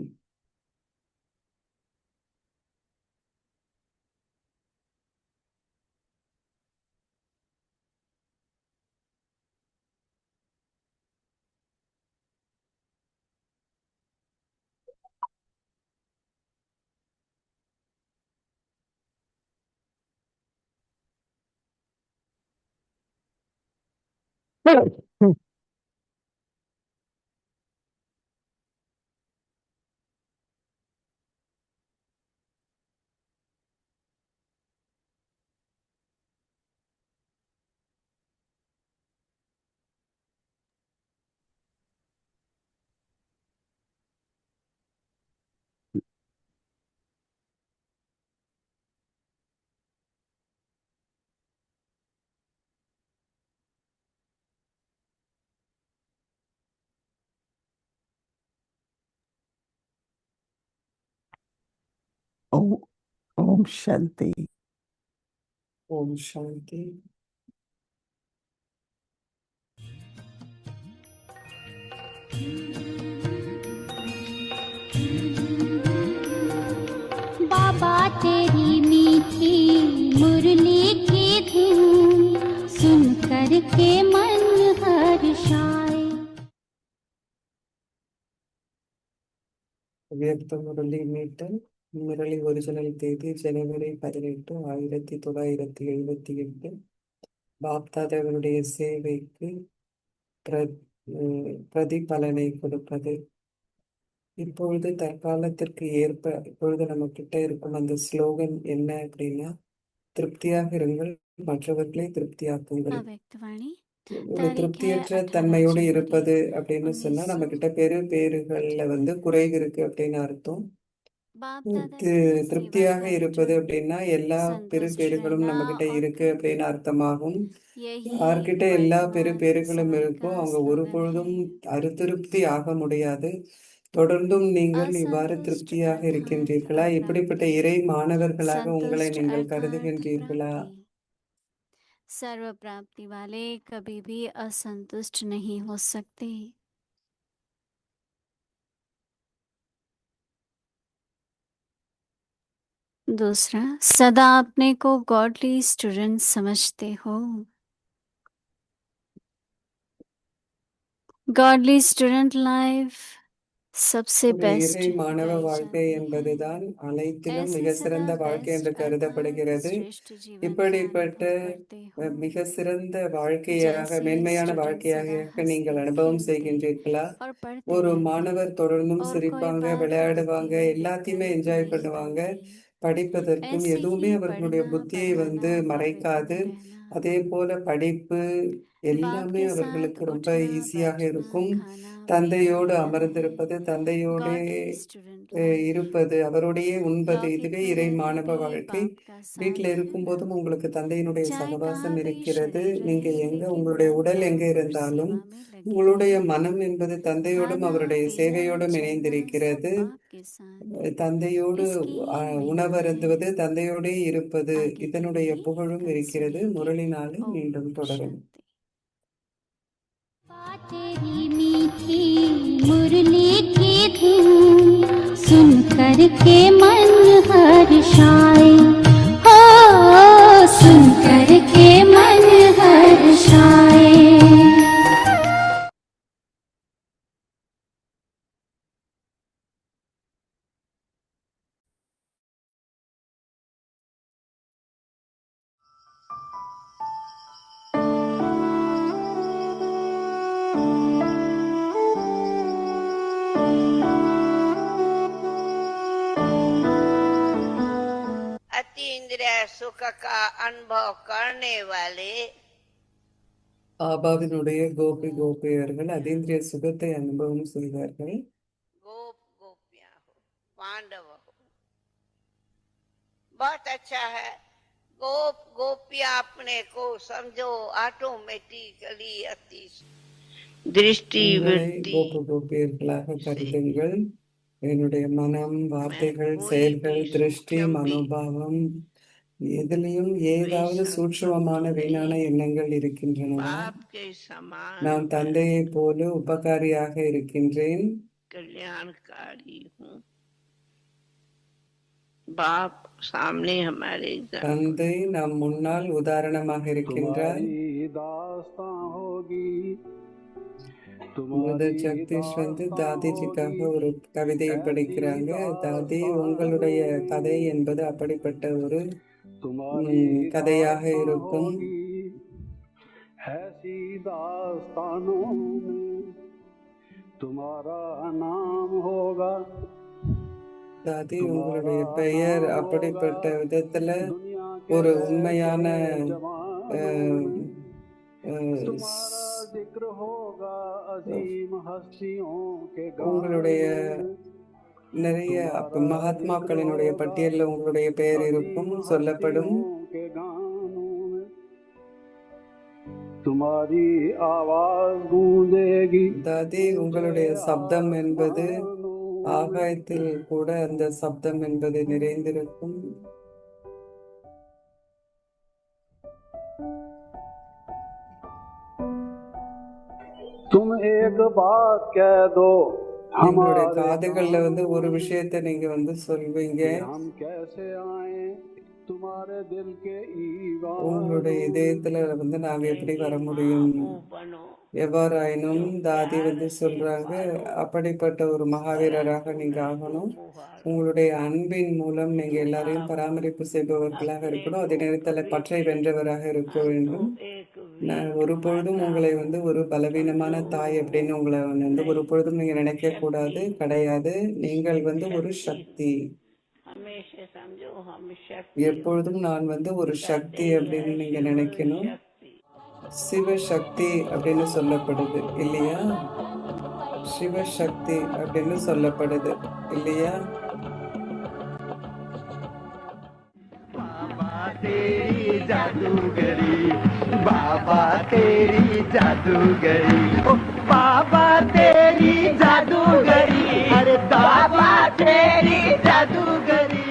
ओम ओम शांति
ஓம் சாந்தி.
बाबा तेरी मीठी मुरली की धुन सुन कर के मन हर्षाए
உயர்த்த முரளி மீட்டல். முரளி ஒரிஜினல் தேதி ஜனவரி 18, 1978. பாப்தாதாவினுடைய சேவைக்கு பிரதிபலனை கொடுப்பது. இப்பொழுது தற்காலத்திற்கு ஏற்ப இப்பொழுது நம்ம கிட்ட இருக்கும் அந்த ஸ்லோகன் என்ன அப்படின்னா, திருப்தியாக இருங்கள், மற்றவர்களை திருப்தியாக்குங்கள்.
अव्यक्तवाणी
ஒரு
तारीख है
திருப்தியற்ற
18
தன்மையோடு
जनवरी
இருப்பது அப்படின்னு சொன்னா நம்ம கிட்ட பேறுகள்ல வந்து குறைவு இருக்கு அப்படின்னு அர்த்தம்.
बाप दादा की सेवा
திருப்தியாக
कर
இருப்பது
जो
அப்படின்னா எல்லா
संतुष्ट
பேறுகளும்
रहना
நம்ம கிட்ட
और
இருக்கு
करते
அப்படின்னு அர்த்தமாகும்.
यही
யார்கிட்ட எல்லா
वर्तमान
பேறுகளும்
समय
இருக்கும்
का
அவங்க ஒரு
स्लोगन है
பொழுதும் திருப்தி ஆக முடியாது. தொடர்ந்தும் நீங்கள் இவ்வாறு
असंतुष्ट
திருப்தியாக
अर्थात
இருக்கின்றீர்களா? இப்படிப்பட்ட
अप्राप्ति
இறை மாணவர்களாக உங்களை
संतुष्ट
நீங்கள்
अर्थात
கருதுகின்றீர்களா?
प्राप्ति सर्व प्राप्ति वाले कभी भी असंतुष्ट नहीं हो सकते. दूसरा, सदा अपने को गॉडली स्टूडेंट समझते हो. गॉडली स्टूडेंट लाइफ सबसे
ஒரு
बेस्ट
இறை மாணவ
गाई
வாழ்க்கை
जाती है.
என்பதுதான் அனைத்திலும்
ऐसे
மிக
सदा
சிறந்த வாழ்க்கை என்று
बेस्ट आत्मा
கருதப்படுகிறது.
श्रेष्ठ जीवन का
இப்படிப்பட்ட
अनुभव करते हो.
மிக சிறந்த வாழ்க்கையாக,
जैसे
மேன்மையான
स्टूडेंट
வாழ்க்கையாக
सदा
நீங்கள்
हंसते
அனுபவம்
खेलते
செய்கின்றீர்களா?
और पढ़ते
ஒரு
रहते
மாணவர் தொடர்ந்தும்
और कोई
சிரிப்பாங்க,
बात
விளையாடுவாங்க,
पॉजिटिव
எல்லாத்தையுமே
नेगेटिव
என்ஜாய்
नहीं
பண்ணுவாங்க.
बनती.
படிப்பதற்கும்
ऐसे
எதுவுமே
ही
அவர்களுடைய
पढ़ना
புத்தியை வந்து
पढ़ाना
மறைக்காது.
पवित्र रहना,
அதே போல படிப்பு
बाप
எல்லாமே
के साथ
அவர்களுக்கு ரொம்ப
उठना
ஈஸியாக
बैठना
இருக்கும்.
खाना पीना
தந்தையோடு
रहना है
அமர்ந்திருப்பது, தந்தையோடே
गॉडली स्टूडेंट लाइफ.
இருப்பது, அவரோடையே உண்பது,
लौकिक
இதுவே
में
இறை
रहते
மாணவ
भी
வாழ்க்கை.
बाप का साथ
வீட்டில்
रहना,
இருக்கும்போதும் உங்களுக்கு தந்தையினுடைய
चाहे
சகவாசம்
कहाँ भी
இருக்கிறது.
शरीर
நீங்க
रहे
எங்க
लेकिन
உங்களுடைய
मन
உடல் எங்கே
बाप और
இருந்தாலும்
सेवा में लगे
உங்களுடைய
रहे.
மனம் என்பது தந்தையோடும்
खाना
அவருடைய
पीना
சேவையோடும்
चलना सब
இணைந்திருக்கிறது.
बाप के साथ.
தந்தையோடு
इसकी ही महिमा
உணவருந்துவது,
है.
தந்தையோடே இருப்பது,
आगे के
இதனுடைய
लिए
புகழும்
कल
இருக்கிறது.
सुनेंगे.
முரளி நாளில்
ओम
மீண்டும் தொடரும்.
शांति.
तेरी मीठी मुरली की धुन सुन कर के मन हर्षाए हो, सुन कर के मन हर्षाए.
अतीन्द्रिय सुख का अनुभव करने वाले
ஆபாவினுடைய கோபியர்கள் அதீந்திரிய சுகத்தை அனுபவம் செய்வார்கள்.
गोप गोपियां हो, पांडव हो, बहुत अच्छा है. गोप गोपियां अपने को समझो ऑटोमेटिकली अति दृष्टि
உங்களை
वृत्ति
கோபியர்களாக கருதுங்கள். என்னுடைய மனம், வார்த்தைகள்,
कोई
செயல்கள்,
भी
திருஷ்டி,
सूक्ष्म भी
மனோபாவம் எதிலையும் ஏதாவது
वे
சூட்சுமமான
संतुष्ट
வீணான
नहीं.
எண்ணங்கள் இருக்கின்றனவா?
बाप के समान
நான் தந்தையைப் போல உபகாரியாக இருக்கின்றேன்.
कल्याणकारी हूँ. बाप सामने हमारे
தந்தை நம் முன்னால் உதாரணமாக இருக்கின்றார். முதல் ஜெகதீஷ் வந்து தாதிஜிக்காக ஒரு கவிதையை படிக்கிறாங்க. தாதி, உங்களுடைய கதை என்பது அப்படிப்பட்ட ஒரு கதையாக இருக்கும்.
ऐसी दास्तानों में तुम्हारा नाम होगा.
தாதி, உங்களுடைய பெயர் அப்படிப்பட்ட விதத்துல ஒரு உண்மையான
जिक्र होगा अजीम हस्तियों के
உங்களுடைய நிறைய மகாத்மாக்களினுடைய பட்டியலில் உங்களுடைய பெயர் இருக்கும், சொல்லப்படும்.
तुम्हारी आवाज गूंजेगी.
தாதி, உங்களுடைய சப்தம் என்பது ஆகாயத்தில் கூட அந்த சப்தம் என்பது நிறைந்திருக்கும்.
तुम एक बात कह दो.
உங்களுடைய காதுகள்ல வந்து ஒரு விஷயத்தை நீங்க வந்து சொல்வீங்க. உங்களுடைய இதயத்துல வந்து நாங்க எப்படி வர முடியும்? எவ்வாறாயினும் தாதி வந்து சொல்றாங்க, அப்படிப்பட்ட ஒரு மகாவீரராக நீங்க ஆகணும். உங்களுடைய அன்பின் மூலம் நீங்க எல்லாரையும் பராமரிப்பு செய்பவர்களாக இருக்கணும். அதே நேரத்தில் பற்றை வென்றவராக இருக்க வேண்டும். நான் ஒரு பொழுதும் உங்களை வந்து ஒரு பலவீனமான தாய் அப்படின்னு உங்களை வந்து ஒரு பொழுதும் நீங்க நினைக்க கூடாது, கிடையாது. நீங்கள் வந்து ஒரு சக்தி. எப்பொழுதும் நான் வந்து ஒரு சக்தி அப்படின்னு நீங்க நினைக்கணும். சிவசக்தி அப்படின்னு சொல்லப்படுது இல்லையா? சிவசக்தி அப்படின்னு சொல்லப்படுது இல்லையா?
तेरी जादूगरी बाबा तेरी जादूगरी ओ बाबा तेरी जादूगरी अरे बाबा तेरी जादूगरी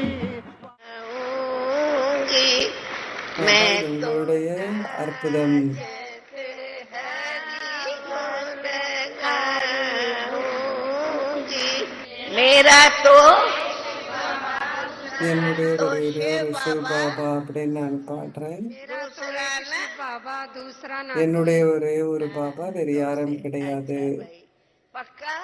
அதான் எங்களுடைய அற்புதம்.
मेरा तो
என்னுடைய ஒரே ஒரு சிவ பாபா அப்படின்னு நான் பாடுறேன். என்னுடைய ஒரே ஒரு பாபா, வேறு யாரும் கிடையாது.
पक्का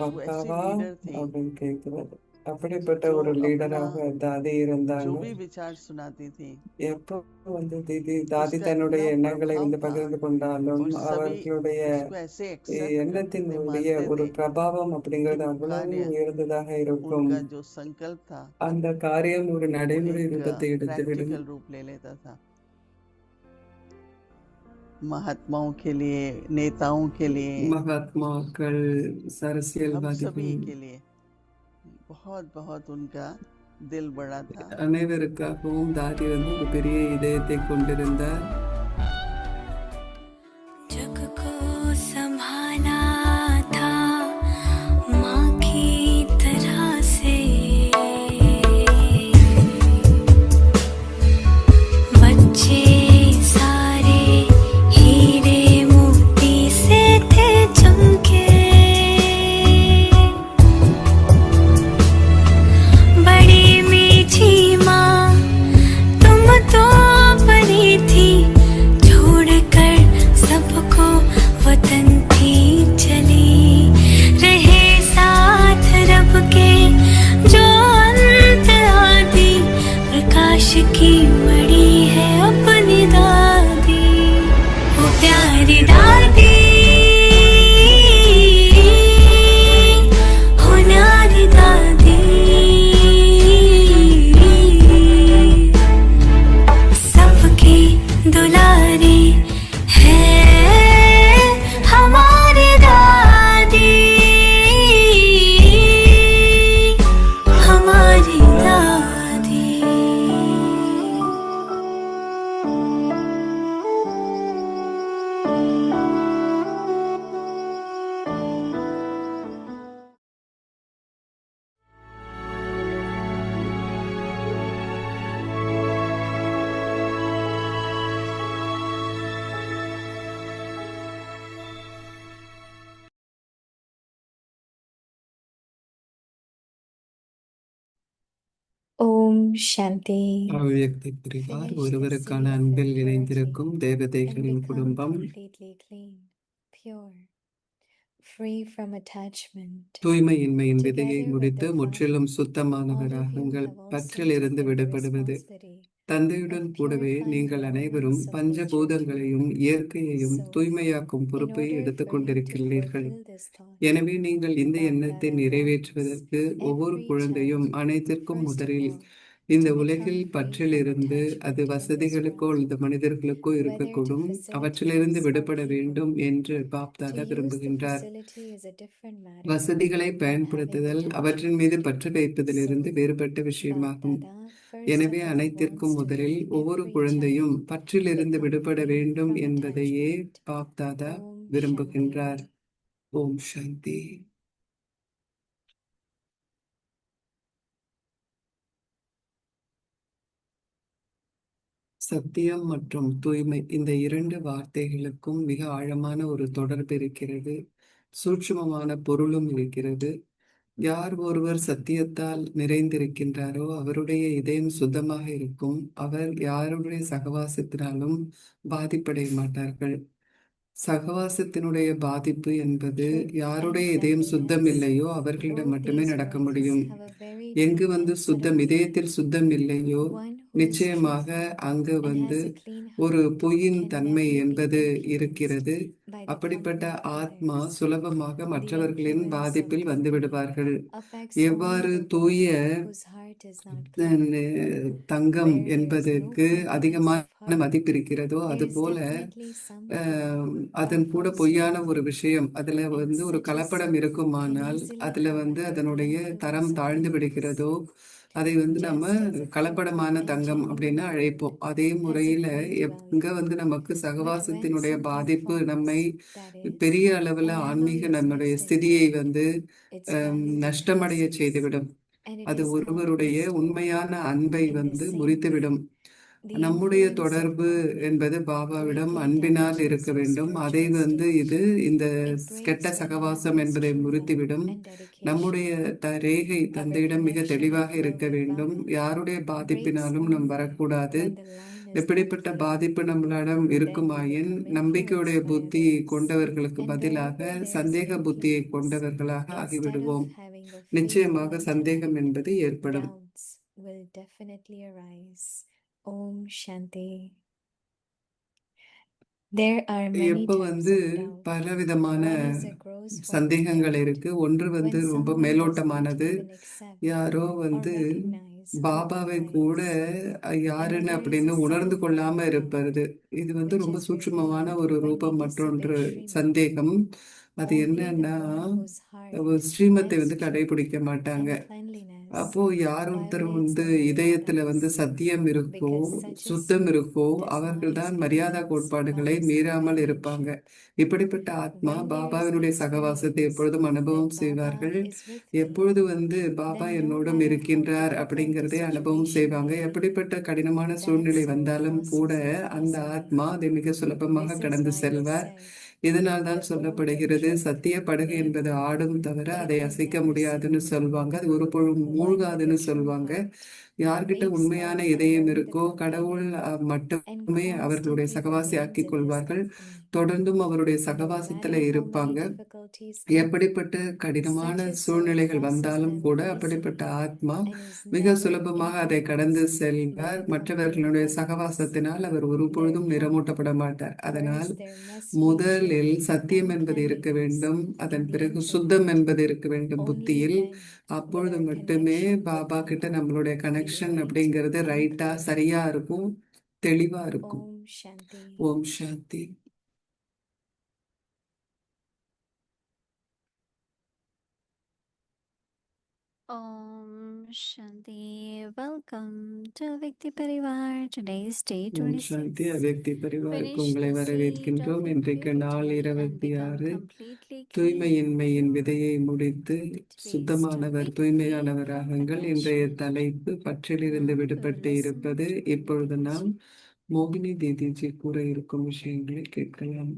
பக்காவா
लीडर थे
அப்படின்னு கேட்கிறது. அப்படிப்பட்ட
जो
ஒரு
अपना
லீடராக தாதி
जो
இருந்தாங்க.
भी विचार सुनाती थी
எப்போ தாதி
उसका
தன்னுடைய
इतना
எண்ணங்களை
प्रभाव था
பகிர்ந்து கொண்டாலும்
और सभी
அவர்களுடைய
उसको ऐसे एक्सेप्ट करते थे,
எண்ணத்தினுடைய
मानते
ஒரு
थे
பிரபாவம்
कि
அப்படிங்கிறது
वो
அவ்வளவு
कार्य
உயர்ந்ததாக இருக்கும்.
उनका जो संकल्प था
அந்த காரியம் ஒரு
वो
நடைமுறை
एक
ரூபத்தை எடுத்துவிடும்.
प्रैक्टिकल रूप ले लेता था. महात्माओं के लिए, नेताओं के लिए,
மகாத்மாக்கள்,
हम
அரசியல்வாதிகள்
सभी के लिए बहुत बहुत उनका दिल बड़ा था.
அனைவருக்காகவும் தாதி ஒரு பெரிய இதயத்தை கொண்டிருந்தார்.
जग को संभाला था माँ की तरह से, बच्चे सारे हीरे मोती से थे चमके, बड़ी मीठी माँ तुम तो परी थी, छोड़कर सबको वतन थी चली, रहे साथ रब के जो अंत आदि, प्रकाश की मड़ी है अपनी दादी, वो प्यारी दादी, हो न्यारी दादी, सबकी दुलारी है हमारी दादी, हमारी दादी.
ஓம் சாந்தி.
அவ்வியக்தி புரிவார். ஒருவருக்கான அன்பில் இணைந்திருக்கும் தேவதைகளின் குடும்பம். தூய்மையின்மையின் விதையை முடித்து முற்றிலும் சுத்தமானவராகுங்கள். பற்றிலிருந்து விடுபடுவது. தந்தையுடன் கூடவே நீங்கள் அனைவரும் பஞ்சபூதங்களையும் இயற்கையையும் தூய்மையாக்கும் பொறுப்பை எடுத்துக் கொண்டிருக்கிறீர்கள். எனவே நீங்கள் இந்த எண்ணத்தை நிறைவேற்றுவதற்கு ஒவ்வொரு குழந்தையும் அனைத்திற்கும் முதலில் இந்த உலகில் பற்றிலிருந்து, அது வசதிகளுக்கோ அல்லது மனிதர்களுக்கோ இருக்கக்கூடும், அவற்றிலிருந்து விடுபட வேண்டும் என்று பாப்தாதா விரும்புகின்றார். வசதிகளை பயன்படுத்துதல் அவற்றின் மீது பற்று வைப்பதிலிருந்து வேறுபட்ட விஷயமாகும். எனவே அனைத்திற்கும் முதலில் ஒவ்வொரு குழந்தையும் பற்றிலிருந்து விடுபட வேண்டும் என்பதையே பாப்தாதா விரும்புகின்றார். ஓம் சாந்தி. சத்தியம் மற்றும் தூய்மை, இந்த இரண்டு வார்த்தைகளுக்கும் மிக ஆழமான ஒரு தொடர்பு இருக்கிறது. சூட்சுமமான பொருளும் இருக்கிறது. யார் ஒருவர் சத்தியத்தால் நிறைந்திருக்கின்றாரோ அவருடைய இதயம் சுத்தமாக இருக்கும். அவர் யாருடைய சகவாசத்தினாலும் பாதிப்படைய மாட்டார்கள். சகவாசத்தினுடைய பாதிப்பு என்பது யாருடைய இதயம் சுத்தம் இல்லையோ அவர்களிடம் மட்டுமே நடக்க முடியும். எங்கு சுத்தம், இதயத்தில் சுத்தம் இல்லையோ நிச்சயமாக அங்கு ஒரு பொய்யின் தன்மை என்பது இருக்கிறது. அப்படிப்பட்ட ஆத்மா சுலபமாக மற்றவர்களின் பாதிப்பில் வந்துவிடுவார்கள். எவ்வாறு தூய தங்கம் என்பதற்கு அதிகமாக மதிப்பு இருக்கிறதோ அது
there's
போல
definitely something
அதன்
that
கூட
comes to
பொய்யான ஒரு
mind
விஷயம் அதுல
in
வந்து ஒரு
such a
கலப்படம்
song can
இருக்குமானால்
easily
அதுல
have
வந்து
an
அதனுடைய தரம்
influence
தாழ்ந்து
upon us.
விடுகிறதோ அதை வந்து நம்ம
Just as a pure
கலப்படமான
and
தங்கம் அப்படின்னு
genuine
அழைப்போம்.
gold
அதே
has a
முறையில
great
எங்க
value,
வந்து நமக்கு
but when
சகவாசத்தினுடைய
something
பாதிப்பு நம்மை
falls, that is,
பெரிய அளவுல
a level
ஆன்மீக
is
நம்முடைய
missed in
ஸ்திதியை
gold,
வந்து
its value
நஷ்டமடைய
decreases,
செய்துவிடும்.
and it
அது
is called
ஒருவருடைய
mistake.
உண்மையான அன்பை
In the
வந்து
same way,
முறித்துவிடும்.
the
நம்முடைய
influence of
தொடர்பு
God
என்பது பாபாவிடம்
greatly
அன்பினால் இருக்க
damages your
வேண்டும். அதை
spiritual
வந்து
state.
இது இந்த
It
கெட்ட
breaks your
சகவாசம்
mother's
என்பதை
true love
முறித்துவிடும்.
and dedication.
நம்முடைய ரேகை
Our
தந்தையிடம் மிக
connection
தெளிவாக
with
இருக்க
love and
வேண்டும்.
Baba
யாருடைய
breaks
பாதிப்பினாலும் நம்
only
வரக்கூடாது.
when the line is not
எப்படிப்பட்ட
clear.
பாதிப்பு நம்மளிடம்
Then we
இருக்குமாயின்
become
நம்பிக்கையுடைய
influenced by
புத்தி
others.
கொண்டவர்களுக்கு
And
பதிலாக
wherever there is
சந்தேக புத்தியை
influence,
கொண்டவர்களாக
instead of
ஆகிவிடுவோம்.
having a faith
நிச்சயமாக
or
சந்தேகம்
intellect,
என்பது ஏற்படும்.
doubts will definitely arise. Om Shanti. There are many
எப்ப
types
வந்து
of doubt.
பலவிதமான
One is a gross form of
சந்தேகங்கள்
doubt,
இருக்கு. ஒன்று வந்து
when
ரொம்ப
someone does not
மேலோட்டமானது.
even accept
யாரோ
or
வந்து
recognize who
பாபாவை
Baba
கூட
is. And
யாருன்னு
there is
அப்படின்னு
a
உணர்ந்து
second
கொள்ளாம
kind of doubt,
இருப்பது. இது வந்து
which
ரொம்ப
is
சூட்சுமமான
revealed
ஒரு
when we
ரூபம்.
disobey
மற்றொன்று
Srimad.
சந்தேகம். அது
Only the
என்னன்னா
one whose heart
ஸ்ரீமத்தை
has
வந்து
truth
கடைபிடிக்க மாட்டாங்க.
and cleanliness
அப்போ யார் ஒருத்தர்
violates
வந்து
the moral
இதயத்துல வந்து
laws,
சத்தியம் இருக்கோ
because such a
சுத்தம்
soul
இருக்கோ
does not
அவர்கள்தான் மரியாதை
experience
கோட்பாடுகளை
Baba's
மீறாமல் இருப்பாங்க.
companionship.
இப்படிப்பட்ட ஆத்மா
When there is
பாபாவினுடைய சகவாசத்தை
experience
எப்பொழுதும்
that
அனுபவம்
Baba
செய்வார்கள்.
is with me,
எப்பொழுது வந்து Baba
then no
என்னோடும்
matter how
இருக்கின்றார்
difficult the
அப்படிங்கிறதை அனுபவம்
situation
செய்வாங்க.
may be,
எப்படிப்பட்ட கடினமான
that
சூழ்நிலை
soul
வந்தாலும் கூட
crosses it
அந்த
easily.
ஆத்மா அதை மிக சுலபமாக
This is
கடந்து
why it is
செல்வார்.
said,
இதனால் தான்
the boat of
சொல்லப்படுகிறது
truth
சத்திய படகு
may
என்பது
move,
ஆடும் தவிர
but it
அதை
will
அசைக்க
never
முடியாதுன்னு
sink.
சொல்லுவாங்க. அது ஒரு பொழுதும்
One with a
மூழ்காதுன்னு
true
சொல்லுவாங்க.
heart
யார்கிட்ட
makes
உண்மையான
love
இதயம்
alone the
இருக்கோ கடவுள்
companion
மட்டுமே
and
அவர்களுடைய
constantly
சகவாசி
remains
ஆக்கிக்
in his
கொள்வார்கள்.
company.
தொடர்ந்தும் அவருடைய
No
சகவாசத்துல
matter how
இருப்பாங்க.
many difficulties come,
எப்படிப்பட்ட கடினமான
such a soul
சூழ்நிலைகள்
crosses
வந்தாலும்
them
கூட
easily
அப்படிப்பட்ட ஆத்மா
and is
மிக
never
சுலபமாக அதை கடந்து
influenced by
செல்வார்.
the company
மற்றவர்களுடைய
of others.
சகவாசத்தினால் அவர் ஒரு பொழுதும்
Therefore,
நிறமூட்டப்பட மாட்டார். அதனால்
first there must be
முதலில்
truth
சத்தியம்
and
என்பது இருக்க
cleanliness
வேண்டும்.
in
அதன்
the
பிறகு சுத்தம்
intellect.
என்பது இருக்க வேண்டும்
Only
புத்தியில்.
then will
அப்பொழுது
our
மட்டுமே
connection with
பாபா கிட்ட
Baba
நம்மளுடைய
be
கனெக்ஷன்
right
அப்படிங்கிறது
and
ரைட்டா
clear.
சரியா இருக்கும், தெளிவா இருக்கும்.
Om Shanti.
Om Shanti.
Om Shanti. Welcome to Vikti Parivar. Today's day
Om Shanti.
26.
அவ்யக்தி பரிவாருக்கு
Finish
உங்களை
the seed
வரவேற்கின்றோம்.
of
இன்றைக்கு நாள்
impurity and become
26.
completely clean,
தூய்மையின்மையின்
pure.
விதையை முடித்து
Today's
சுத்தமானவர்
topic, free
தூய்மையானவராகுங்கள்.
from
இன்றைய
attachment.
தலைப்பு பற்றிலிருந்து
Now
விடுபட்டு
listen
இருப்பது.
to
இப்பொழுது
Mohiniji.
நாம் மோகினி தீதிஜி கூற இருக்கும் விஷயங்களை கேட்கலாம்.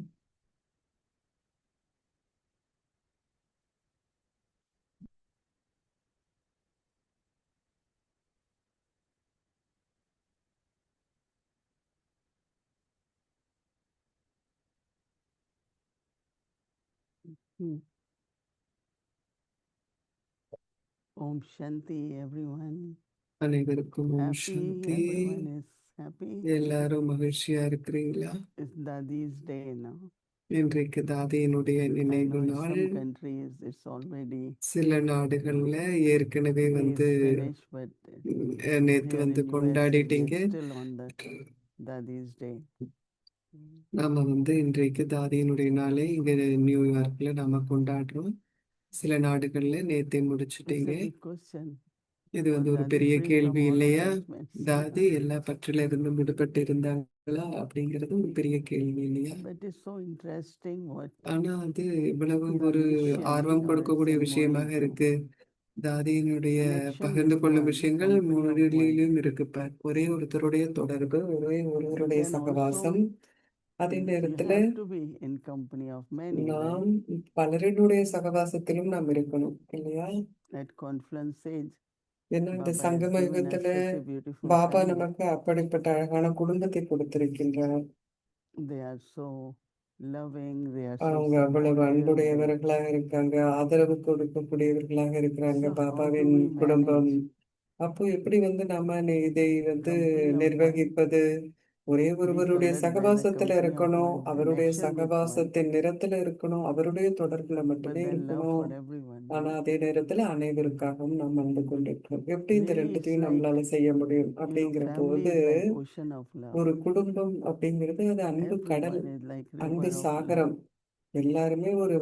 Om Shanti, everyone.
அனைவருக்கும் ஓம்
Happy,
Shanti.
everyone is happy.
எல்லாரும் மகிழ்ச்சியா இருக்கிறீங்களா?
It's Dadi's day now.
இன்றைக்கு தாதியினுடைய
I
நினைவு
know in
நாள்.
some countries it's already
சில நாடுகள்ல ஏற்கனவே
day is
வந்து
finished, but
நேத்து
here
வந்து
in USA
கொண்டாடிட்டீங்க.
they're still on the Dadi's day.
நாம வந்து இன்றைக்கு தாதியினுடைய நாளை இங்க நியூயார்க்ல நாம கொண்டாடுறோம். சில நாடுகள்ல நேத்தே
It's
முடிச்சிட்டீங்க.
a big question.
இது
Was
வந்து ஒரு
Dadi
பெரிய
free from
கேள்வி
all
இல்லையா?
attachments?
தாதி எல்லா பற்றில இருந்தும் விடுபட்டு இருந்தாங்களா அப்படிங்கிறது ஒரு பெரிய கேள்வி இல்லையா?
But it's so interesting what
ஆனா அது இவ்வளவு ஒரு
Dadi is
ஆர்வம்
sharing or
கொடுக்கக்கூடிய
as in
விஷயமாக
Moni too.
இருக்கு. தாதியினுடைய
Connection
பகிர்ந்து
with
கொள்ளும்
one,
விஷயங்கள்
company of one.
மொழியிலும் இருக்கு. ஒரே ஒருத்தருடைய தொடர்பு, ஒரே
But
ஒருவருடைய
then
சகவாசம்.
also
அதே
you
நேரத்துல
have to be in company of many,
நாம்
right?
பலரினுடைய சகவாசத்திலும் நாம் இருக்கணும் இல்லையா?
At Confluence Sage,
ஏன்னா இந்த
Baba has
சங்கம
given us
யுகத்துல
such a beautiful
Baba
family.
நமக்கு அப்படிப்பட்ட அழகான குடும்பத்தை கொடுத்திருக்கின்றார்.
They are so loving, they are so
அவங்க அவ்வளவு
supportive, they
அன்புடையவர்களாக இருக்காங்க, ஆதரவு கொடுக்கக்கூடியவர்களாக இருக்கிறாங்க.
so how do
பாபாவின்
we
குடும்பம்.
manage
அப்போ எப்படி வந்து நாம இதை வந்து
company of one?
நிர்வகிப்பது? ஒரே
be
ஒருவருடைய
colored by the
சகவாசத்துல
company of
இருக்கணும்,
one,
அவருடைய
connection with one,
சகவாசத்தின் நிறத்துல இருக்கணும், அவருடைய தொடர்புல
but
மட்டுமே
then love
இருக்கணும்.
for everyone.
ஆனா அதே நேரத்துல அனைவருக்காகவும் நாம் அன்பு கொண்டிருக்கிறோம். எப்படி இந்த
Really, it's
ரெண்டுத்தையும்
like,
நம்மளால செய்ய முடியும்
you know,
அப்படிங்கிற
family
போது,
is like ocean of love.
ஒரு குடும்பம் அப்படிங்கிறது அது அன்பு கடல்,
Everyone is like
அன்பு
river of love.
சாகரம். எல்லாருமே ஒரு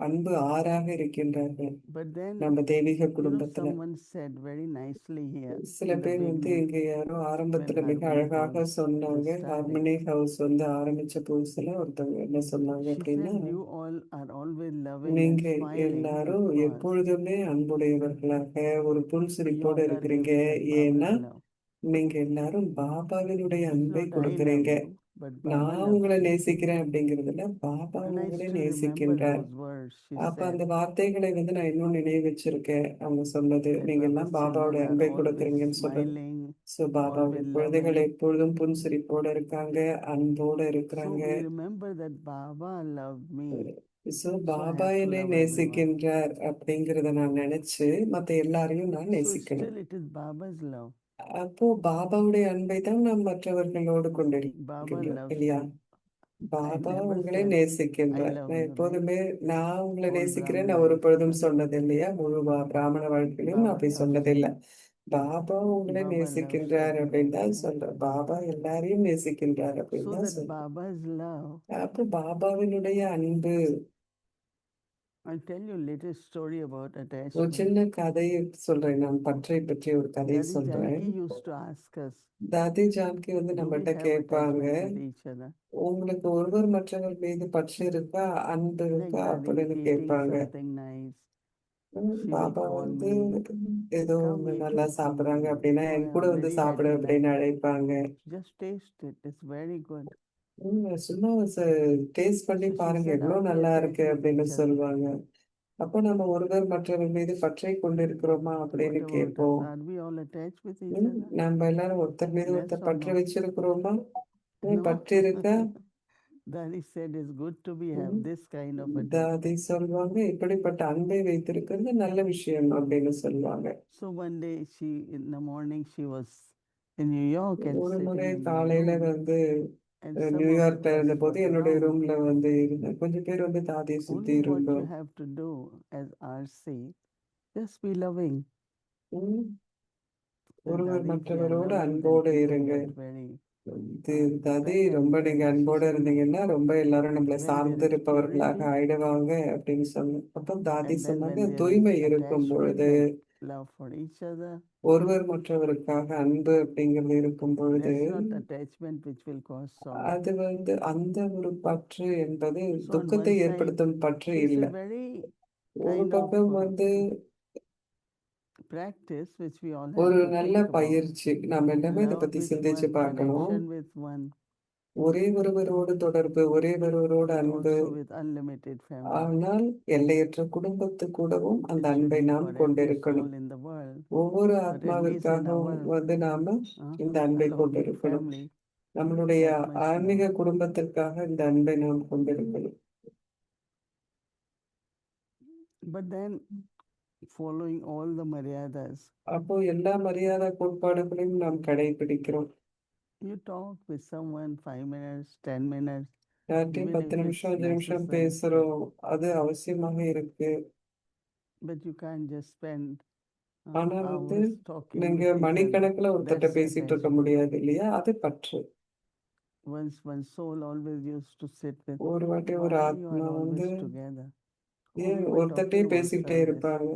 அன்பு ஆறாக இருக்கின்றார்கள்
But then,
நம்ம தெய்வீக
you know,
குடும்பத்துல.
someone said very nicely here
சில
in the
பேர் வந்து
beginning
இங்க யாரோ
when
ஆரம்பத்துல மிக
Harmony
அழகாக
House
சொன்னாங்க.
was starting.
ஹார்மனி ஹவுஸ் வந்து ஆரம்பிச்ச புதுசுல ஒருத்தவங்க என்ன சொன்னாங்க
She
அப்படின்னா,
said, you all are always loving and
நீங்க
smiling
எல்லாரும்
because
எப்பொழுதுமே அன்புடையவர்களாக ஒரு
you
புன்சிரிப்போட
all are
இருக்கிறீங்க.
giving
ஏன்னா
Baba's love.
நீங்க எல்லாரும் பாபாவினுடைய
It's
அன்பை
not I love
கொடுக்கிறீங்க.
you, but Baba
நான்
loves
உங்களை
you.
நேசிக்கிறேன் அப்படிங்கிறதுல பாபா
And I
உங்களை
still remember
நேசிக்கின்றார்.
those words she
அப்ப
said.
அந்த வார்த்தைகளை வந்து நான் இன்னும் நினைவு வச்சிருக்கேன். அவங்க சொன்னது,
That
நீங்க
Baba's
எல்லாம்
children
பாபாவுடைய
are
அன்பை
always
கொடுக்குறீங்கன்னு சொன்னது.
smiling,
சோ பாபாவுடைய
always
குழந்தைகள்
loving.
எப்பொழுதும் புன்சிரிப்போட இருக்காங்க, அன்போட
So
இருக்கிறாங்க.
we remember that Baba loved me.
So
So I
Baba
have to
என்னை
love everyone.
நேசிக்கின்றார் அப்படிங்கறத நான் நினைச்சு மத்த எல்லாரையும் நான்
So
நேசிக்கணும்.
still it is Baba's love.
அப்போ பாபாவுடைய அன்பை தான் நாம் மற்றவர்களோடு
Baba
கொண்டிருக்கின்றோம்
loves
இல்லையா?
me. I
பாபா
never
உங்களை
said I
நேசிக்கின்றார்.
love
நான்
you, right?
எப்போதுமே நான் உங்களை
All
நேசிக்கிறேன்
Brahmin
நான் ஒரு
life.
பொழுதும் சொன்னது இல்லையா? முழு பிராமண வாழ்க்கையிலும் நான்
Baba
அப்படி
loves
சொன்னதில்லை.
you.
பாபா உங்களை
Baba loves
நேசிக்கின்றார் அப்படின்னு
everyone.
தான் சொல்றேன். பாபா எல்லாரையும் நேசிக்கின்றார் அப்படின்னு
So
தான்
that
சொல்றேன்.
Baba's love,
அப்போ பாபாவினுடைய அன்பு.
I'll tell you a little story about
ஒரு
attachment.
சின்ன கதையை சொல்றேன். நான் பற்றை பற்றி ஒரு கதையை
Daddy
சொல்றேன்.
Janki used to ask us,
தாதி ஜான்கி வந்து
do we
நம்மகிட்ட
have
கேட்பாங்க,
attachment with each other?
உங்களுக்கு ஒருவர் மற்றவர் மீது பற்று இருக்கா, அன்பு
Like
இருக்கா
Daddy
அப்படின்னு
eating
கேட்பாங்க.
something nice, she will
Baba
call
வந்து
me,
ஏதோ
come
ஒண்ணு
eat
நல்லா
with
சாப்பிடுறாங்க
me.
அப்படின்னா
Oh,
என் கூட
I'm
வந்து
very
சாப்பிடு
happy
அப்படின்னு
now.
அழைப்பாங்க.
Just taste it, it's very good.
சும்மா டேஸ்ட் பண்ணி
So she
பாருங்க
said,
எவ்வளவு
are we
நல்லா
attached
இருக்கு
with
அப்படின்னு
each other?
சொல்லுவாங்க. அப்போ நம்ம ஒருவர் மற்றவர் மீது பற்றை கொண்டிருக்கிறோமா அப்படின்னு
What about us?
கேட்போம்.
Are we all attached with each other?
நம்ம எல்லாரும் ஒருத்தர் மீது
Yes
ஒருத்தர்
or
பற்று
no?
வச்சிருக்கிறோமா?
No.
பற்று இருக்கா?
Daddy said it's good to be have this kind of
தாதி
attachment.
சொல்லுவாங்க, இப்படிப்பட்ட அன்பை வைத்திருக்கிறது நல்ல விஷயம் அப்படின்னு சொல்லுவாங்க.
So one day in the morning she was in New York and
ஒரு
sitting
முறை
in my
காலையில
room,
வந்து
and some of
நியூயார்க்ல
us
இருந்தபோது
was
என்னுடைய
around.
ரூம்ல வந்து இருந்தேன். கொஞ்சம் பேர் வந்து தாதியை சுத்தி
Only what you
இருந்தோம்.
have to do as RC, just be loving.
ம்,
And
ஒருவர்
Daddy, we are
மற்றவரோடு
loving, then
அன்போடு
people
இருங்க.
get very
தாதி
offended.
ரொம்ப நீங்க
She
அன்போட
said,
இருந்தீங்கன்னா ரொம்ப எல்லாரும் நம்மள
when
சார்ந்து
there is
இருப்பவர்களாக
purity,
ஆயிடுவாங்க அப்படின்னு சொன்னேன். அப்போ தாதி
and then
சொன்னாங்க,
when there is
தூய்மை இருக்கும்
attachment,
பொழுது,
that love for each other,
ஒருவர் மற்றவருக்காக அன்பு அப்படிங்கிறது இருக்கும் பொழுது,
that's not attachment which will cause sorrow.
அது வந்து அந்த ஒரு பற்று என்பது
So on
துக்கத்தை
one side,
ஏற்படுத்தும் பற்று
it's
இல்லை.
a very
ஒரு
kind of
பக்கம் வந்து
practice which we all
ஒரு
have to
நல்ல
think about.
பயிற்சி. நாம எல்லாமே இதை
Love
பத்தி
with
சிந்திச்சு
one,
பார்க்கணும்.
connection with one,
ஒரே ஒருவரோடு தொடர்பு, ஒரே ஒருவரோடு
but
அன்பு,
also with unlimited family.
ஆனால் எல்லையற்ற குடும்பத்து கூடவும் அந்த
It should
அன்பை
be
நாம்
for every
கொண்டிருக்கணும்.
soul in the world,
ஒவ்வொரு
but at least in
ஆத்மாவிற்காகவும்
our
வந்து நாம இந்த அன்பை
Alaukic
கொண்டிருக்கணும்.
family,
நம்மளுடைய
that much love.
ஆன்மீக குடும்பத்திற்காக இந்த அன்பை நாம் கொண்டிருக்கணும்.
But then, following all the maryadas,
அப்போ எல்லா மரியாதை கோட்பாடுகளையும் நாம் கடைபிடிக்கிறோம்.
you talk with someone 5 minutes, 10 minutes,
யார்கிட்டயும்
even
10
if it's
நிமிஷம் 5 நிமிஷம்
necessary,
பேசுறோம், அது அவசியமாக இருக்கு.
but you can't just spend
ஆனா வந்து
hours talking
நீங்க
with each other.
மணிக்கணக்குல ஒருத்தட்ட
That's
பேசிட்டு இருக்க
attachment.
முடியாது இல்லையா? அது பற்று.
Once one soul always used to sit with,
ஒரு வாட்டி ஒரு
why you
ஆத்மா
are
வந்து
always together? Oh,
ஏன்
we were
ஒருத்தட்டே
talking about
பேசிக்கிட்டே
service.
இருப்பாங்க.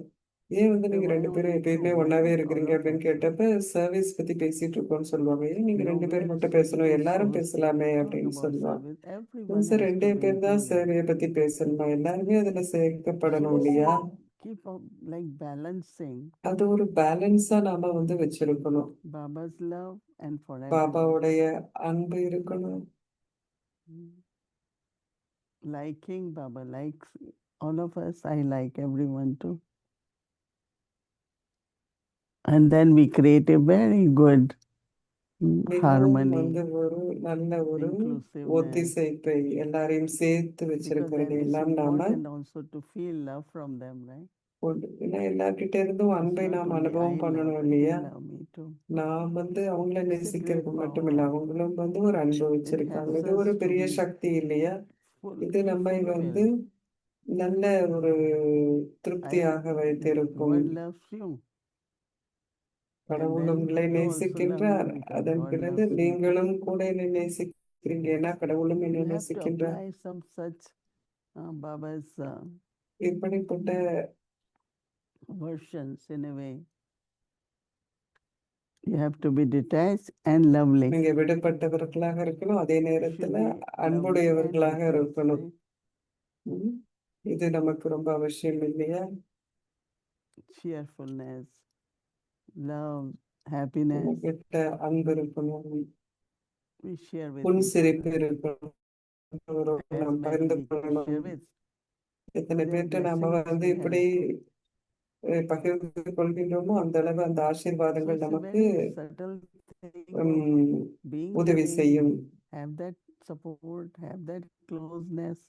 ஏன் வந்து
Hey,
நீங்க
why
2 பேரும்
only
எப்பயுமே
two,
ஒன்னாவே
right?
இருக்கிறீங்க
All of
அப்படின்னு
us.
கேட்டப்ப சர்வீஸ் பத்தி பேசிட்டு இருக்கோம்னு சொல்லுவாங்க. ஏன் நீங்க
No,
2
we
பேர்
are
மட்டும் பேசணும்,
spiritual
எல்லாரும்
souls.
பேசலாமே
Talk
அப்படின்னு
about
சொல்லுவாங்க.
service. Everyone
sir
has to
2
be
பேர் தான்
included.
சேவையை பத்தி பேசணுமா? எல்லாருமே அதுல சேர்க்கப்படணும்
So
இல்லையா?
keep up like balancing
அது ஒரு பேலன்ஸா நாம வந்து வச்சிருக்கணும்.
Baba's love and for everyone.
பாபாவுடைய அன்பு இருக்கணும்.
Liking Baba likes all of us. I like everyone too. And then we create a very good
மிகவும்
harmony,
வந்து ஒரு நல்ல ஒரு
inclusiveness.
ஒத்திசைப்பை எல்லாரையும் சேர்த்து
Because
வச்சிருக்கிறது
then it's
எல்லாம் நாம
important also to feel love from them, right?
ஏன்னா எல்லார்கிட்ட இருந்தும்
It's
அன்பை
not
நாம்
only I
அனுபவம்
love,
பண்ணணும்
but they
இல்லையா?
love me too.
நான் வந்து அவங்கள
It's a great
நேசிக்கிறது மட்டும் இல்ல,
power.
அவங்களும் வந்து ஒரு அன்பு
It
வச்சிருக்காங்க.
helps
இது
us
ஒரு
to
பெரிய
be
சக்தி இல்லையா? இது
fully
நம்மை வந்து
fulfilled.
நல்ல ஒரு
I,
திருப்தியாக
the
வைத்திருக்கும்.
God loves you, and
கடவுள்
then
உங்களை
you also love me
நேசிக்கின்றார்.
because
அதன்
God
பிறகு
loves me.
நீங்களும் கூட என்னை நேசிக்கிறீங்க, ஏன்னா கடவுளும் என்னை
You have to
நேசிக்கின்றார்.
apply some such Baba's
இப்படிப்பட்ட
versions in a way. You have to be detached and lovely.
நீங்க விடுபட்டவர்களாக இருக்கணும், அதே
You should
நேரத்துல
be lovely and
அன்புடையவர்களாக
detached,
இருக்கணும்.
right?
ம். இது நமக்கு ரொம்ப அவசியம் இல்லையா?
Cheerfulness, love, happiness.
நம்மகிட்ட அன்பு இருக்கணும்,
We share with each
புன்சிரிப்பு
other.
இருக்கணும்,
As
நாம்
many
பகிர்ந்து
we can
கொள்ளணும்.
share with,
எத்தனை
their
பேர்கிட்ட நாம
blessings
வந்து
will
இப்படி
help.
பகிர்ந்து கொள்கின்றோமோ அந்த அளவு அந்த
So
ஆசீர்வாதங்கள்
it's a
நமக்கு
very subtle thing of being
உதவி
loving,
செய்யும்.
have that support, have that closeness,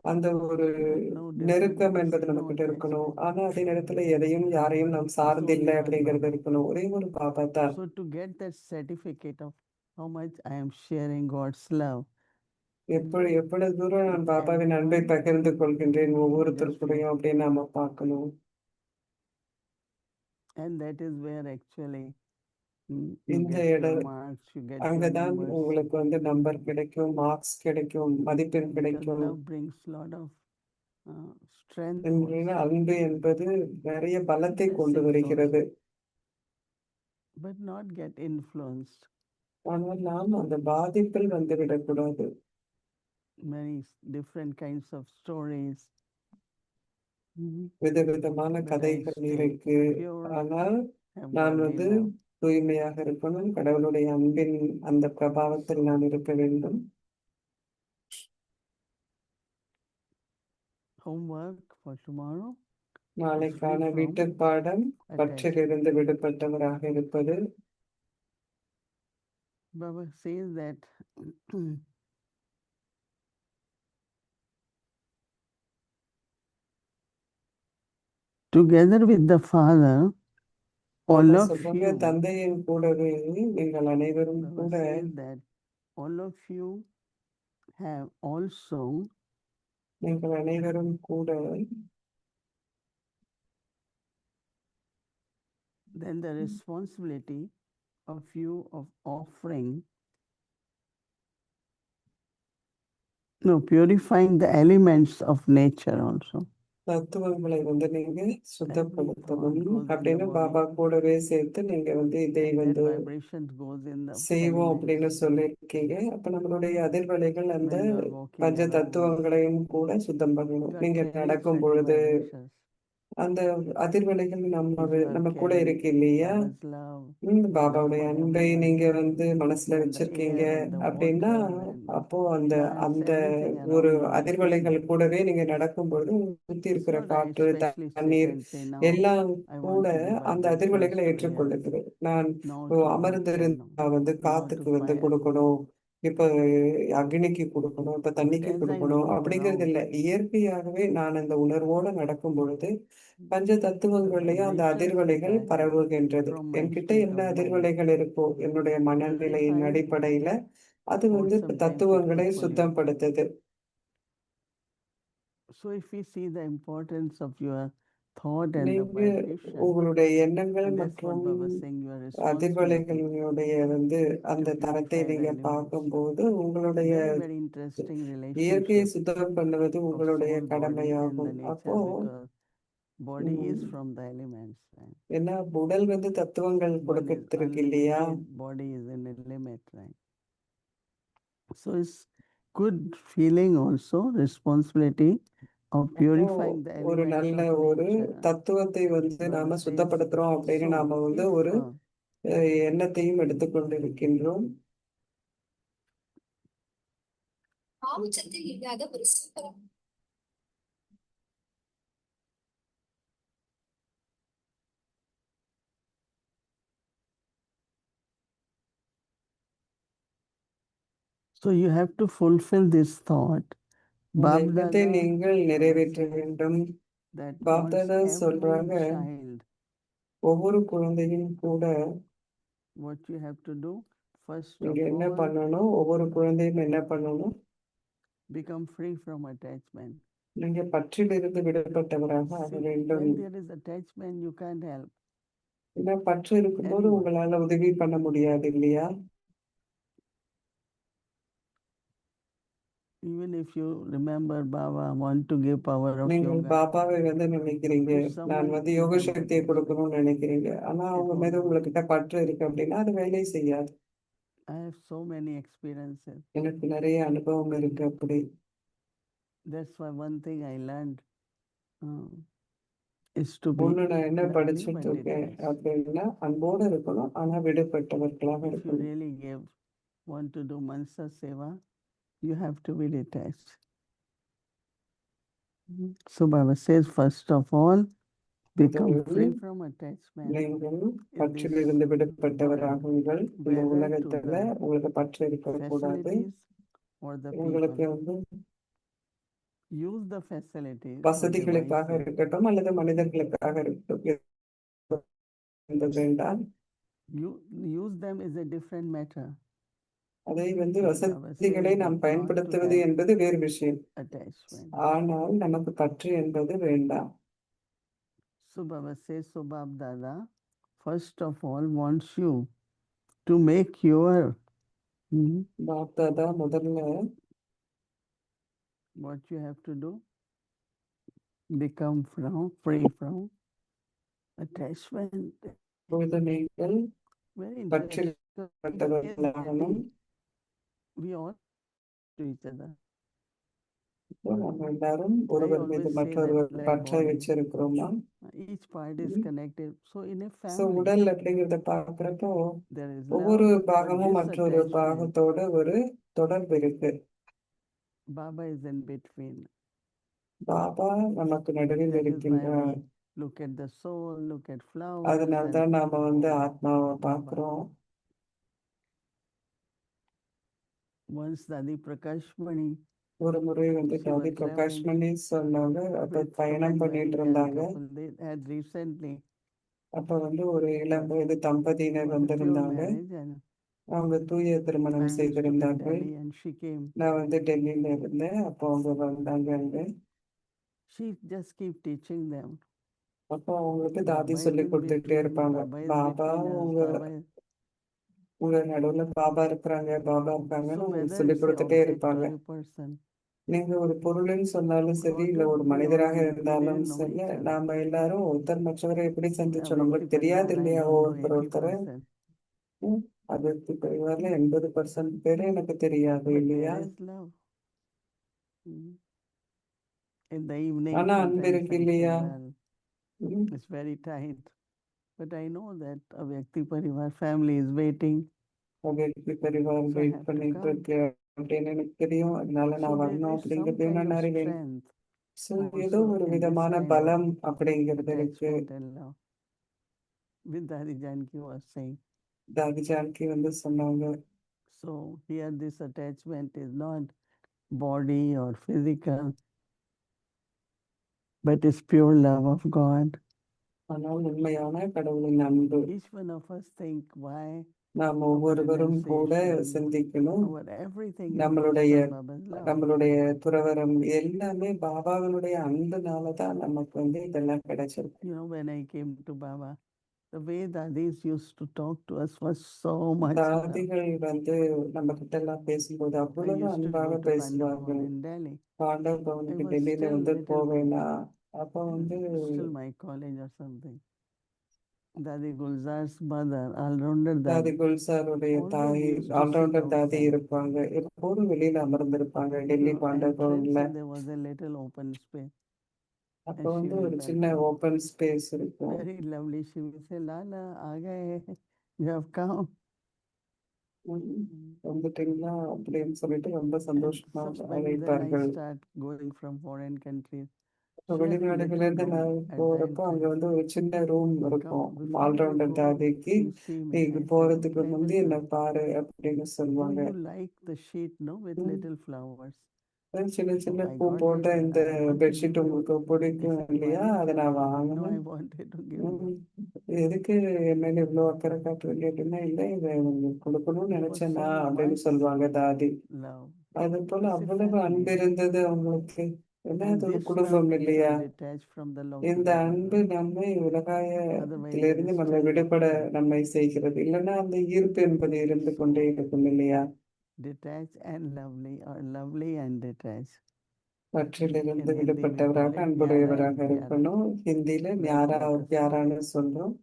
அந்த ஒரு
but no
நெருக்கம் என்பது
dependency, no
நமக்கிட்ட இருக்கணும்.
attachment.
ஆனா அதே நேரத்துல எதையும் யாரையும் நாம்
It's
சார்ந்தில்லை
only one
அப்படிங்கிறது
Baba.
இருக்கணும். ஒரே ஒரு பாபா தான்.
So to get that certificate of how much I am sharing God's love,
எவ்வளவு தூரம் நான்
with
பாபாவின் அன்பை
everyone,
பகிர்ந்து கொள்கின்றேன்
just
ஒவ்வொருத்தருக்கூடையும்
feel.
அப்படின்னு நாம பார்க்கணும்.
And that is where actually you
இந்த
get
இட
your marks, you get your
அங்கதான்
numbers,
உங்களுக்கு வந்து நம்பர் கிடைக்கும், மார்க்ஸ் கிடைக்கும், மதிப்பெண்
because
கிடைக்கும்.
love brings a lot of strength
என்கிற
also,
அன்பு என்பது நிறைய பலத்தை கொண்டு
blessings
வருகிறது.
also, but not get influenced.
ஆனால் நாம் அந்த பாதிப்பில் வந்து விடக்கூடாது.
Many different kinds of stories,
விதவிதமான
but I
கதைகள்
stay
இருக்கு.
pure,
ஆனால்
have
நான்
godly
வந்து
love.
தூய்மையாக இருக்கணும், கடவுளுடைய அன்பின் அந்த பிரபாவத்தில்
So
நான் இருக்க வேண்டும்.
homework for tomorrow, free
நாளைக்கான
from
வீட்டு பாடம்
attachment.
பற்றிலிருந்து விடுபட்டவராக இருப்பது.
Baba says that together with the Father, all
Baba
of
சொல்றாங்க,
you,
தந்தையின் கூடவே நீங்கள் அனைவரும்
Baba
கூட
says that all of you have also
நீங்கள் அனைவரும் கூட
then the responsibility of you of offering, no, purifying the elements of nature also.
தத்துவங்களை வந்து நீங்க
Every thought
சுத்தப்படுத்தணும்
goes in the
அப்படின்னு
body,
பாபா கூடவே சேர்த்து நீங்க வந்து இதை
and that
வந்து
vibration goes in the
செய்வோம் அப்படின்னு
elements.
சொல்லியிருக்கீங்க. அப்ப நம்மளுடைய அதிர்வலைகள் அந்த
When you are walking
பஞ்ச
around,
தத்துவங்களையும் கூட சுத்தம் பண்ணணும்.
you are
நீங்க
carrying
நடக்கும்
certain
பொழுது
vibrations.
அந்த அதிர்வலைகள்
If
நம்ம
you are
நம்ம கூட
carrying
இருக்கு இல்லையா?
Baba's love, love
பாபாவுடைய
for
அன்பை
everyone,
நீங்க வந்து மனசுல
and the
வச்சிருக்கீங்க
air and the
அப்படின்னா,
water and
அப்போ அந்த
plants,
அந்த
everything
ஒரு
around you is
அதிர்வலைகள்
healing.
கூடவே நீங்க நடக்கும்போது சுத்தி
It's
இருக்கிற
not I
காற்று,
especially sit
தண்ணீர்
and say, now
எல்லாம்
I
கூட
want to give
அந்த
vibrations
அதிர்வலைகளை
to air,
ஏற்றுக்கொள்ளுகிறது. நான்
now
இப்போ
to water,
அமர்ந்திருந்தா வந்து
now to
காத்துக்கு வந்து
fire.
கொடுக்கணும், இப்ப அக்னிக்கு கொடுக்கணும், இப்ப
But
தண்ணிக்கு
as I
கொடுக்கணும்
move
அப்படிங்கிறது
around,
இல்லை. இயற்கையாகவே நான் அந்த உணர்வோடு நடக்கும் பொழுது பஞ்ச
the
தத்துவங்களையும் அந்த
vibrations
அதிர்வலைகள்
that I have
பரவுகின்றது.
from my
என்கிட்ட
state
என்ன
of mind
அதிர்வலைகள் இருக்கோ என்னுடைய மனநிலையின்
purify
அடிப்படையில அது
or
வந்து
sometimes it
தத்துவங்களை
equally.
சுத்தப்படுத்துது.
So if we see the importance of your thought and the
நீங்க
vibration,
உங்களுடைய எண்ணங்கள்
and that's what
மற்றும்
Baba is saying, your responsibility,
அதிர்வலைகளுடைய வந்து அந்த
to
தரத்தை
purify the
நீங்க
elements.
பார்க்கும்போது உங்களுடைய
Very, very interesting
இயற்கையை
relationship
சுத்தம் பண்ணுவது
of
உங்களுடைய
soul, body, and
கடமையாகும்.
the
அப்போ
nature, because body is
ம்,
from the elements, right?
ஏன்னா உடல் வந்து தத்துவங்கள்
One is
கொடுக்கறதுக்கு இல்லையா?
unlimited, body is an element, right? So it's good feeling also, responsibility of
அப்போ
purifying the
ஒரு
elements
நல்ல
of
ஒரு
nature.
தத்துவத்தை வந்து
Baba
நாம
says,
சுத்தப்படுத்துறோம் அப்படின்னு
so
நாம வந்து
if
ஒரு எண்ணத்தையும் எடுத்துக்கொண்டு இருக்கின்றோம்.
so you have to fulfill this thought.
இந்த எண்ணத்தை
Babdada,
நீங்கள்
Baba
நிறைவேற்ற
says
வேண்டும்.
that wants
பாப்தாதா
every
சொல்றாங்க,
child
ஒவ்வொரு குழந்தையும் கூட
what you have to do, first
நீங்க
of
என்ன
all,
பண்ணணும், ஒவ்வொரு குழந்தையும் என்ன பண்ணணும்,
become free from attachment.
நீங்க பற்றிலிருந்து விடுபட்டவராக ஆக
See,
வேண்டும்.
when there is attachment, you can't help
ஏன்னா பற்று இருக்கும்போது
anyone.
உங்களால உதவி பண்ண முடியாது இல்லையா?
Even if you remember Baba want to give power of
நீங்கள்
yoga
பாபாவை வந்து நினைக்கிறீங்க,
to
நான்
someone,
வந்து
you
யோக
can
சக்தியை
never.
கொடுக்கணும்னு நினைக்கிறீங்க. ஆனா
It
அவங்க
won't
மீது
work.
உங்ககிட்ட பற்று இருக்கு அப்படின்னா அது வேலை செய்யாது.
I have so many experiences.
எனக்கு நிறைய அனுபவம் இருக்கு அப்படி.
That's why one thing I learned is to be
ஒண்ணு நான் என்ன
lovely
படிச்சுட்டு
but
இருக்கேன்
detached.
அப்படின்னா, அன்போடு இருக்கணும் ஆனா விடுபட்டவர்களாக
If you
இருக்கணும்.
really want to do Mansa Seva, you have to be detached. So Baba says, first of all, become
முதலில்
free from attachment.
நீங்கள்
In this
பற்றிலிருந்து விடுபட்டவராகுங்கள். இந்த
whether to
உலகத்துல
the
உங்களுக்கு பற்று இருக்கக்கூடாது.
facilities or the
உங்களுக்கு
people.
வந்து
Use the facilities for
வசதிகளுக்காக
divine service.
இருக்கட்டும் அல்லது மனிதர்களுக்காக இருக்கட்டும் என்பது வேண்டாம்.
Use them is a different matter.
அதை வந்து
But Baba
வசதிகளை
says
நாம்
not to
பயன்படுத்துவது
have
என்பது வேறு விஷயம்.
attachment.
ஆனால் நமக்கு பற்று என்பது வேண்டாம்.
So Baba says, so Bab Dada, first of all, wants you to make your
Bapdada முதல்ல
what you have to do, become free from attachment.
இப்பொழுது நீங்கள்
Very
பற்றில்
interesting.
பட்டவர்களாகணும்.
We all to each other.
இப்போ நம்ம எல்லாரும் ஒருவர் மீது
always say
மற்றொருவர்
that like
பற்றை
body.
வச்சிருக்கிறோமா?
Each part is connected. So in a
so
family,
உடல் அப்படிங்கிறத பார்க்கிறப்போ
there is
ஒவ்வொரு
love, but
பாகமும்
this
மற்றொரு
attachment,
பாகத்தோட ஒரு தொடர்பு இருக்கு.
Baba is in between.
Baba நமக்கு நடுவில்
That is why
இருக்கின்றார்.
we look at the soul, look at flowers,
அதனால்தான்
and
நாம வந்து ஆத்மாவை
Baba.
பார்க்கிறோம்.
Once Dadi Prakashmani
ஒரு முறை வந்து
She
தாதி
was
பிரகாஷ்
traveling
மணி சொன்னாங்க, அப்ப
with
பயணம்
one very
பண்ணிட்டு
young
இருந்தாங்க.
couple. They had recently
அப்ப வந்து ஒரு இளம் வயது தம்பதியினர்
was a pure
வந்திருந்தாங்க.
marriage, and
அவங்க தூய
I
திருமணம்
used to be in
செய்திருந்தார்கள்.
Delhi, and she came.
நான் வந்து டெல்லியில இருந்தேன். அப்போ அவங்க வந்தாங்க அங்க.
She just keep teaching them.
அப்போ அவங்களுக்கு
Baba
தாதி
is
சொல்லி
in
கொடுத்துட்டே
between.
இருப்பாங்க.
Baba is
Baba
between us.
உங்க
Baba is.
உங்க நடுவுல பாபா இருக்கிறாங்க, பாபா இருக்காங்கன்னு
So
உங்களுக்கு
whether
சொல்லி
it's an
கொடுத்துட்டே
object
இருப்பாங்க.
or a person,
நீங்க ஒரு பொருள்னு சொன்னாலும் சரி, இல்ல
God
ஒரு
we all
மனிதராக
we
இருந்தாலும்
didn't know
சரி,
each other.
நாம எல்லாரும் ஒருத்தர் மற்றவரை எப்படி
A
சந்திச்சோம்
Vyakti
நம்மளுக்கு தெரியாது
Parivar, I
இல்லையா?
don't know
ஒருத்தர் ஒருத்தர்
80%.
அதற்கு பரிவாரில் 80% பேரே எனக்கு தெரியாது
But
இல்லையா?
there is love. In the evening,
ஆனா அன்பு
sometimes
இருக்கு
I say,
இல்லையா?
well, it's very tight. But I know that a Vyakti Parivar family is waiting.
அதற்கு பரிவார்
So I
wait
have to
பண்ணிட்டு
come.
இருக்கு அப்படின்னு எனக்கு தெரியும். அதனால
So
நான்
there
வரணும்
is some
அப்படிங்கிறதையும்
kind
நான்
of
அறிவேன்.
strength
ஸோ ஏதோ
also
ஒரு
in this
விதமான
kind of
பலம் அப்படிங்கிறது இருக்கு.
attachment and love. With Dadi Janki was saying.
தாதி ஜானகி வந்து சொன்னாங்க,
So here this attachment is not body or physical, but it's pure love of God.
ஆனால் உண்மையான கடவுளின் அன்பு.
Each one of us think why
நாம் ஒவ்வொருவரும் கூட
renunciation,
சிந்திக்கணும்.
our everything is
நம்மளுடைய
based on Baba's love.
நம்மளுடைய துறவரம் எல்லாமே பாபாவினுடைய அன்புனால தான் நமக்கு வந்து இதெல்லாம் கிடைச்சிருக்கு.
You know, when I came to Baba, the way Dadis used to talk to us was so much love.
தாதிகள் வந்து நம்ம கிட்ட எல்லாம் பேசும்போது
I
அவ்வளவு
used to
அன்பாக
go to
பேசுவார்கள்.
Pandav in Delhi.
Pandava
I
பவனுக்கு
was
டெல்லியில
still
வந்து
little,
போவேனா, அப்போ வந்து
still my college or something. Dadi Gulzar's mother, all-rounder
தாதி
Dadi,
குல்சாருடைய
always
தாய்
used to sit
ஆல்ரவுண்டர் தாதி
outside.
இருப்பாங்க. எப்போதும் வெளியில அமர்ந்திருப்பாங்க Delhi Pandava
Entrance
பவன்ல.
and there was a little open space.
அப்போ
And she
வந்து
will
ஒரு சின்ன
welcome.
ஓப்பன் ஸ்பேஸ் இருக்கும்.
Very lovely. She will say, Lala, aa gaye. You have come.
வந்துட்டீங்களா அப்படின்னு சொல்லிட்டு ரொம்ப
And
சந்தோஷமா
so when then I
அழைப்பார்கள்.
start going from foreign countries,
இப்போ
she had a
வெளிநாடுகள்ல
little
இருந்து
room
நான்
at the
போறப்போ அங்க
entrance.
வந்து ஒரு சின்ன ரூம்
Come,
இருக்கும்.
before you
ஆல்ரவுண்டர்
go,
தாதிக்கு
you see me.
நீங்க
I said,
போறதுக்கு
okay, I will
முந்தி என்ன
come.
பாரு அப்படின்னு
Oh,
சொல்லுவாங்க.
you like the sheet, no, with
ம்.
little flowers.
சின்ன
Oh,
சின்ன
I
பூ
got
போட்ட
it.
இந்த
I want to
bedsheet
give you.
உங்களுக்கு
I
பிடிக்கும்
said, why
இல்லையா?
not?
அதை நான்
You know,
வாங்கினேன்.
I wanted to give you.
எதுக்கு என் மேல இவ்வளோ அக்கறை காட்டுறீங்க அப்படின்னா, இல்லை இதை உங்களுக்கு கொடுக்கணும்னு
He was
நினைச்சேன்னா
so
அப்படின்னு
much
சொல்லுவாங்க தாதி.
love.
அது போல
It's a
அவ்வளவு அன்பு
family.
இருந்தது அவங்களுக்கு. ஏன்னா
And
அது ஒரு
this love
குடும்பம்
keeps
இல்லையா?
us detached from the
இந்த
Laukika
அன்பு
Bhava.
நம்மை
Otherwise, there
உலகாயத்திலிருந்து
is
நம்மை
still
விடுபட
Laukika.
நம்மை செய்கிறது. இல்லைன்னா அந்த ஈர்ப்பு என்பது இருந்து கொண்டே இருக்கும் இல்லையா?
Detached and lovely, or lovely and detached.
பற்றிலிருந்து
In Hindi, we
விடுபட்டவராக
call it Nyara
அன்புடையவராக
and Pyara,
இருக்கணும். ஹிந்தியில
like
ஞாரா
lotus flower.
பியாரான்னு சொல்றோம்.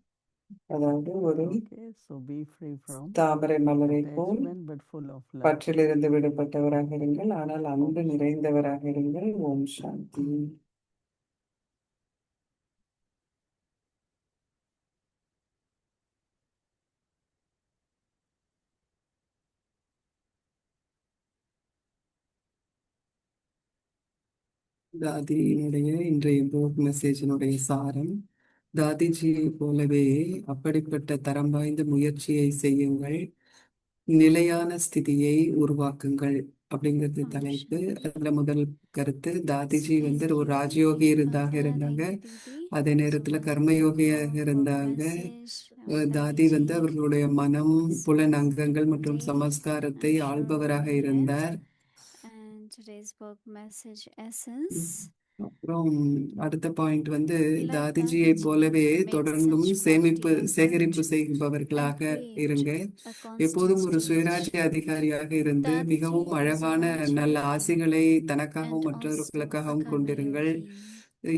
அதாவது ஒரு
Okay, so be free from
தாமரை மலரை போல்
attachment but full of love.
பற்றிலிருந்து விடுபட்டவராக இருங்கள், ஆனால் அன்பு
Om
நிறைந்தவராக இருங்கள். ஓம் சாந்தி. தாதியினுடைய இன்றைய போக் மெசேஜினுடைய சாரம், தாதிஜியை போலவே அப்படிப்பட்ட தரம் வாய்ந்த முயற்சியை செய்யுங்கள், நிலையான ஸ்திதியை உருவாக்குங்கள் அப்படிங்கிறது
Om
தலைப்பு.
Shanti.
அதுல முதல் கருத்து, தாதிஜி
So
ஒரு
basically,
ராஜயோகி
Bata
இருந்தாங்க,
Rahi hai Didi.
அதே
So
நேரத்துல
what is the
கர்மயோகியாக
book
இருந்தாங்க.
message
தாதி
Dadi
அவர்களுடைய மனம், புலன் அங்கங்கள் மற்றும்
today?
சமஸ்காரத்தை
I'm sure
ஆள்பவராக
we read.
இருந்தார்.
And today's book message essence.
அப்புறம் அடுத்த பாயிண்ட்
Let
தாதிஜியை
Dadiji
போலவே
make
தொடர்ந்தும்
such quality
சேகரிப்பு
effort
செய்பவர்களாக
and
இருங்க.
create a constant
எப்போதும் ஒரு
stage.
சுயராஜ்ய அதிகாரியாக இருந்து
Dadiji
மிகவும்
is
அழகான நல்ல
Rajayogi
ஆசைகளை தனக்காகவும்
and also a
மற்றவர்களுக்காகவும் கொண்டிருங்கள்.
Karmayogi.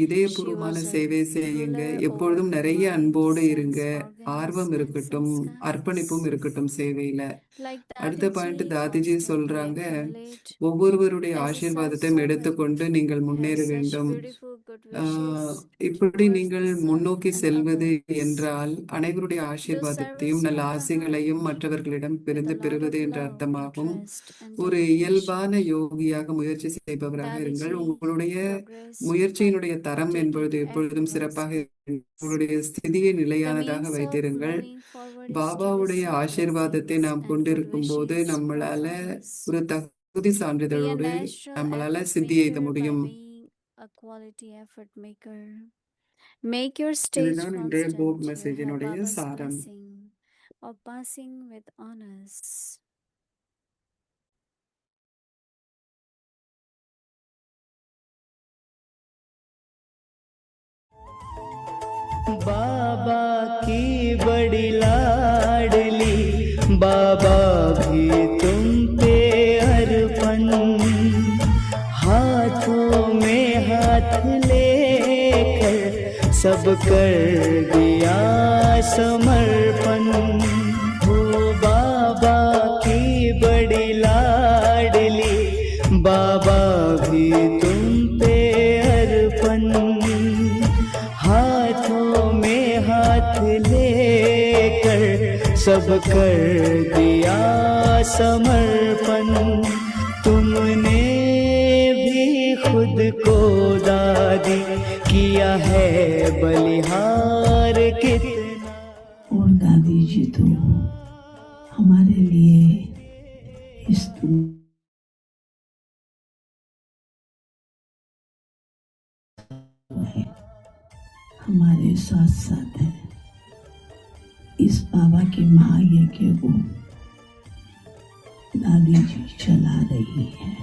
இதயபூர்வமான
She was a
சேவை செய்யுங்க.
ruler
எப்பொழுதும்
over
நிறைய
mind,
அன்போடு
sense
இருங்க.
organs,
ஆர்வம்
and
இருக்கட்டும், அர்ப்பணிப்பும்
sanskars.
இருக்கட்டும் சேவையில.
Like
அடுத்த பாயிண்ட்
Dadiji
தாதிஜி
also
சொல்றாங்க,
accumulate
ஒவ்வொருவருடைய
as a
ஆசீர்வாதத்தையும்
self-servant,
எடுத்துக்கொண்டு நீங்கள் முன்னேற
have such
வேண்டும்.
beautiful good wishes
இப்படி
towards
நீங்கள்
the son
முன்னோக்கி
and
செல்வது
others.
என்றால் அனைவருடைய
Those
ஆசீர்வாதத்தையும்
service
நல்ல
from the
ஆசைகளையும்
heart
மற்றவர்களிடம்
with a lot
பெறுவது
of
என்ற
love,
அர்த்தமாகும்.
interest, and
ஒரு இயல்பான
dedication.
யோகியாக முயற்சி செய்பவராக இருங்கள்.
Dadiji
உங்களுடைய
progressed by
முயற்சியினுடைய தரம் என்பது
taking
எப்பொழுதும்
everyone's
சிறப்பாக
good.
இருக்கும். உங்களுடைய ஸ்திதியை
The
நிலையானதாக
means of
வைத்திருங்கள்.
moving forward is to
பாபாவுடைய
receive
ஆசீர்வாதத்தை
blessings
நாம்
and good
கொண்டிருக்கும் போது
wishes
நம்மளால
from others.
ஒரு தகுதி
Be a
சான்றிதழோடு
natural
நம்மளால
effort
சித்தியை எய்த
maker by
முடியும்.
being a quality effort maker. Make your stage
இதுதான் இன்றைய போக்
constant. You'll have
மெசேஜினுடைய
Baba's
சாரம்.
blessing of passing with honors.
बाबा की बड़ी लाडली, बाबा भी तुम पे अर्पण, हाथों में हाथ लेकर सब कर दिया समर्पण। हो बाबा की बड़ी लाडली, बाबा भी तुम पे अर्पण, हाथों में हाथ लेकर सब कर दिया समर्पण। तुमने भी खुद को दादी किया है बलिहार कितना।
और दादी जी तो हमारे लिए इस दुनिया है, हमारे साथ साथ है। इस बाबा के महायज्ञ को दादी जी चला रही है।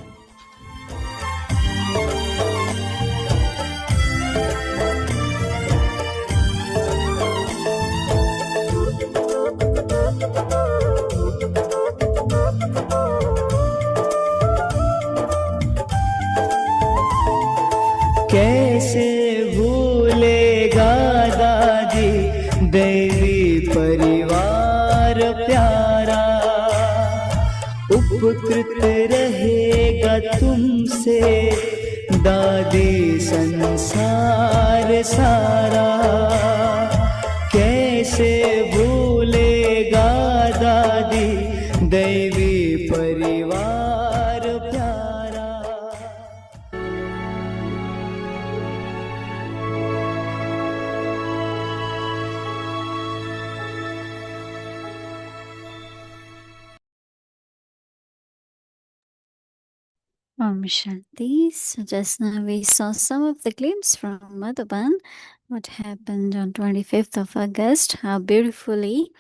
कैसे भूलेगा दादी देवी परिवार प्यारा, उपकृत रहेगा तुमसे दादी संसार सारा। कैसे भूलेगा दादी देवी परिवार प्यारा।
Om Shanti. So just now we saw some of the glimpses from Madhuban, what happened on 25th of August, how beautifully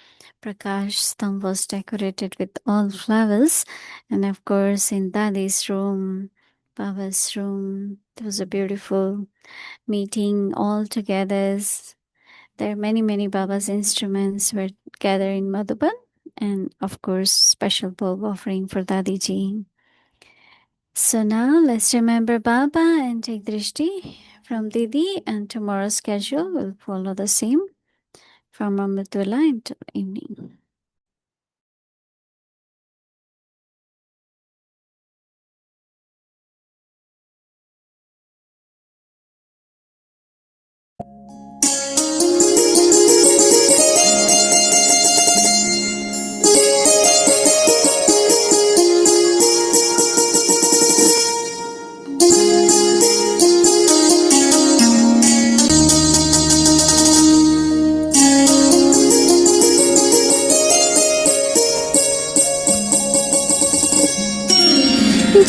Prakash Stham was decorated with all flowers. And of course, in Dadi's room, Baba's room, there was a beautiful meeting all together. There are many, many Baba's instruments were gathered in Madhuban. And of course, special bhog offering for Dadi Ji. So now let's remember Baba and take Drishti from Didi, and tomorrow's schedule will follow the same from Amritullah until evening.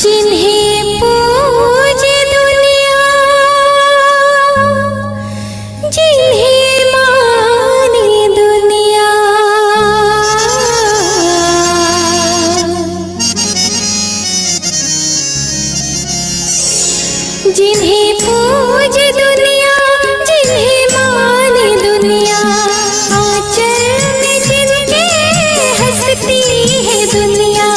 जिन्हें पूजे दुनिया, जिन्हें माने दुनिया, जिन्हें पूजे दुनिया, जिन्हें माने दुनिया, आंचल में जिनके हंसती है दुनिया,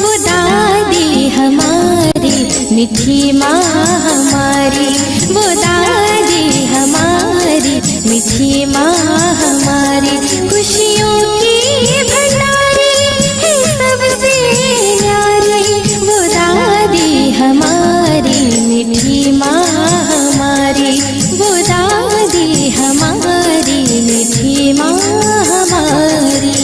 वो दादी हमारी, मीठी माँ हमारी, वो दादी हमारी, मीठी माँ हमारी, खुशियों की भंडारी है सबसे न्यारी, वो दादी हमारी, मीठी माँ हमारी, वो दादी हमारी, मीठी माँ हमारी।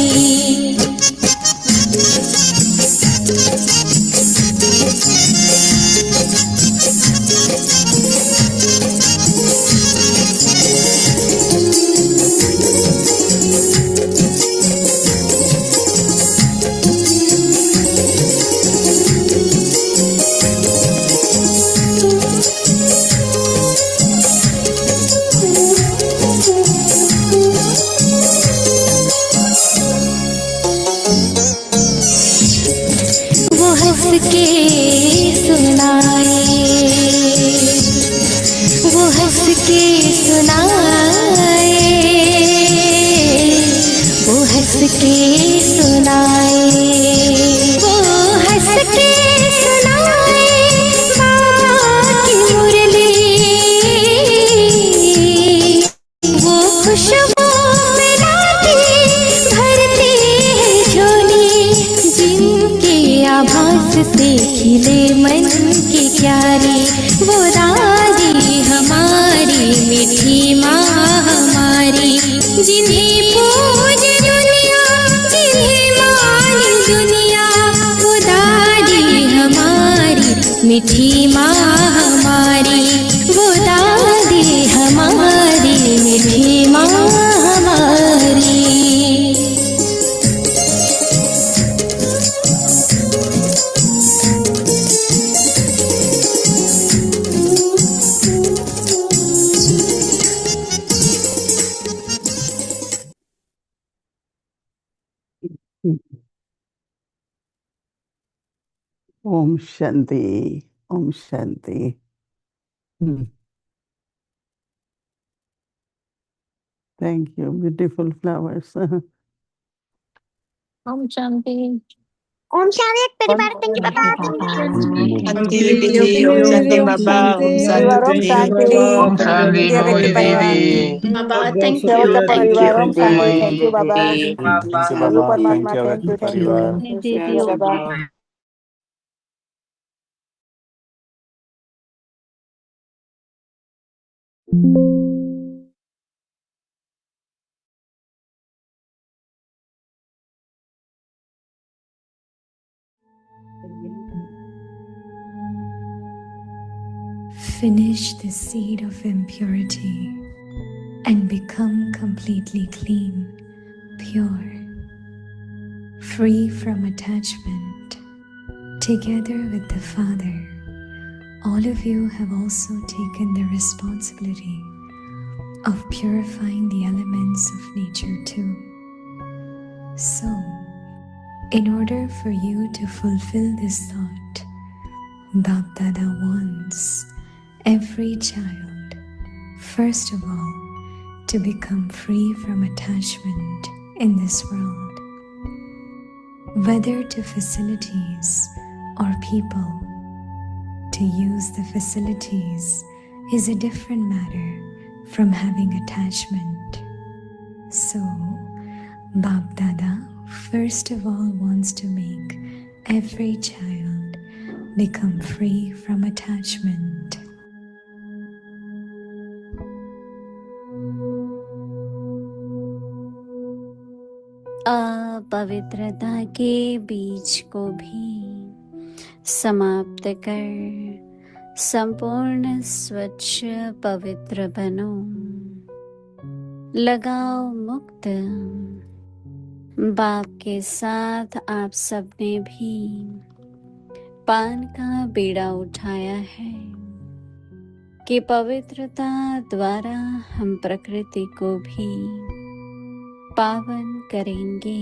हंस के सुनाए, वो हंस के सुनाए, वो हंस के सुनाए, वो हंस के सुनाए, माँ की मुरली, वो खुशबू मिलाती भरती है झोली, जिनके आभास से खिले मन की क्यारी, वो दादी हमारी, मीठी माँ हमारी, जिन्हें पूजे दुनिया, जिन्हें माने दुनिया, वो दादी हमारी, मीठी माँ हमारी, वो दादी हमारी, मीठी माँ हमारी।
Om Shanti. Om Shanti. Thank you. Beautiful flowers.
Om Shanti.
Om Shanti परिवार, thank you Baba, thank you।
शांति दीदी, ओम शांति बाबा, ओम शांति
परिवार ओम
दीदी।
शांति,
Om Shanti
Dear
Bhavani
परिवार,
Devi.
Baba, thank
सेवक
you.
परिवार ओम
Thank you,
Shanti, thank you
Bhavani
Baba,
Devi.
Thank you,
Prabhu
Baba. Thank
परमात्मा,
you,
thank you, thank
Parivar.
you,
Didi,
शुक्रिया बाबा।
Finish the seed of impurity and become completely clean, pure, free from attachment. Together with the Father, all of you have also taken the responsibility of purifying the elements of nature too. So, in order for you to fulfill this thought, Bap Dada wants every child, first of all, to become free from attachment in this world, whether to facilities or people. To use the facilities is a different matter from having attachment. So, Bap Dada first of all wants to make every child become free from attachment.
अपवित्रता के बीज को भी समाप्त कर संपूर्ण स्वच्छ पवित्र बनो। लगाओ मुक्त। बाप के साथ आप सबने भी पान का बीड़ा उठाया है कि पवित्रता द्वारा हम प्रकृति को भी पावन करेंगे।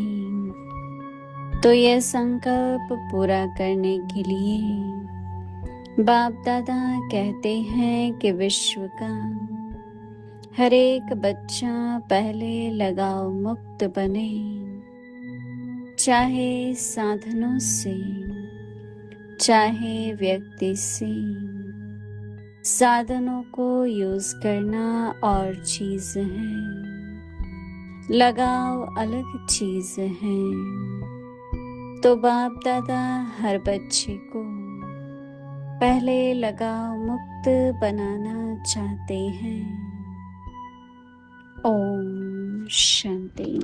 तो यह संकल्प पूरा करने के लिए बाप दादा कहते हैं कि विश्व का हर एक बच्चा पहले लगाव मुक्त बने, चाहे साधनों से, चाहे व्यक्ति से। साधनों को यूज करना और चीज है, लगाव अलग चीज है। तो बाप दादा हर बच्चे को पहले लगाव मुक्त बनाना चाहते हैं। ओम शांति।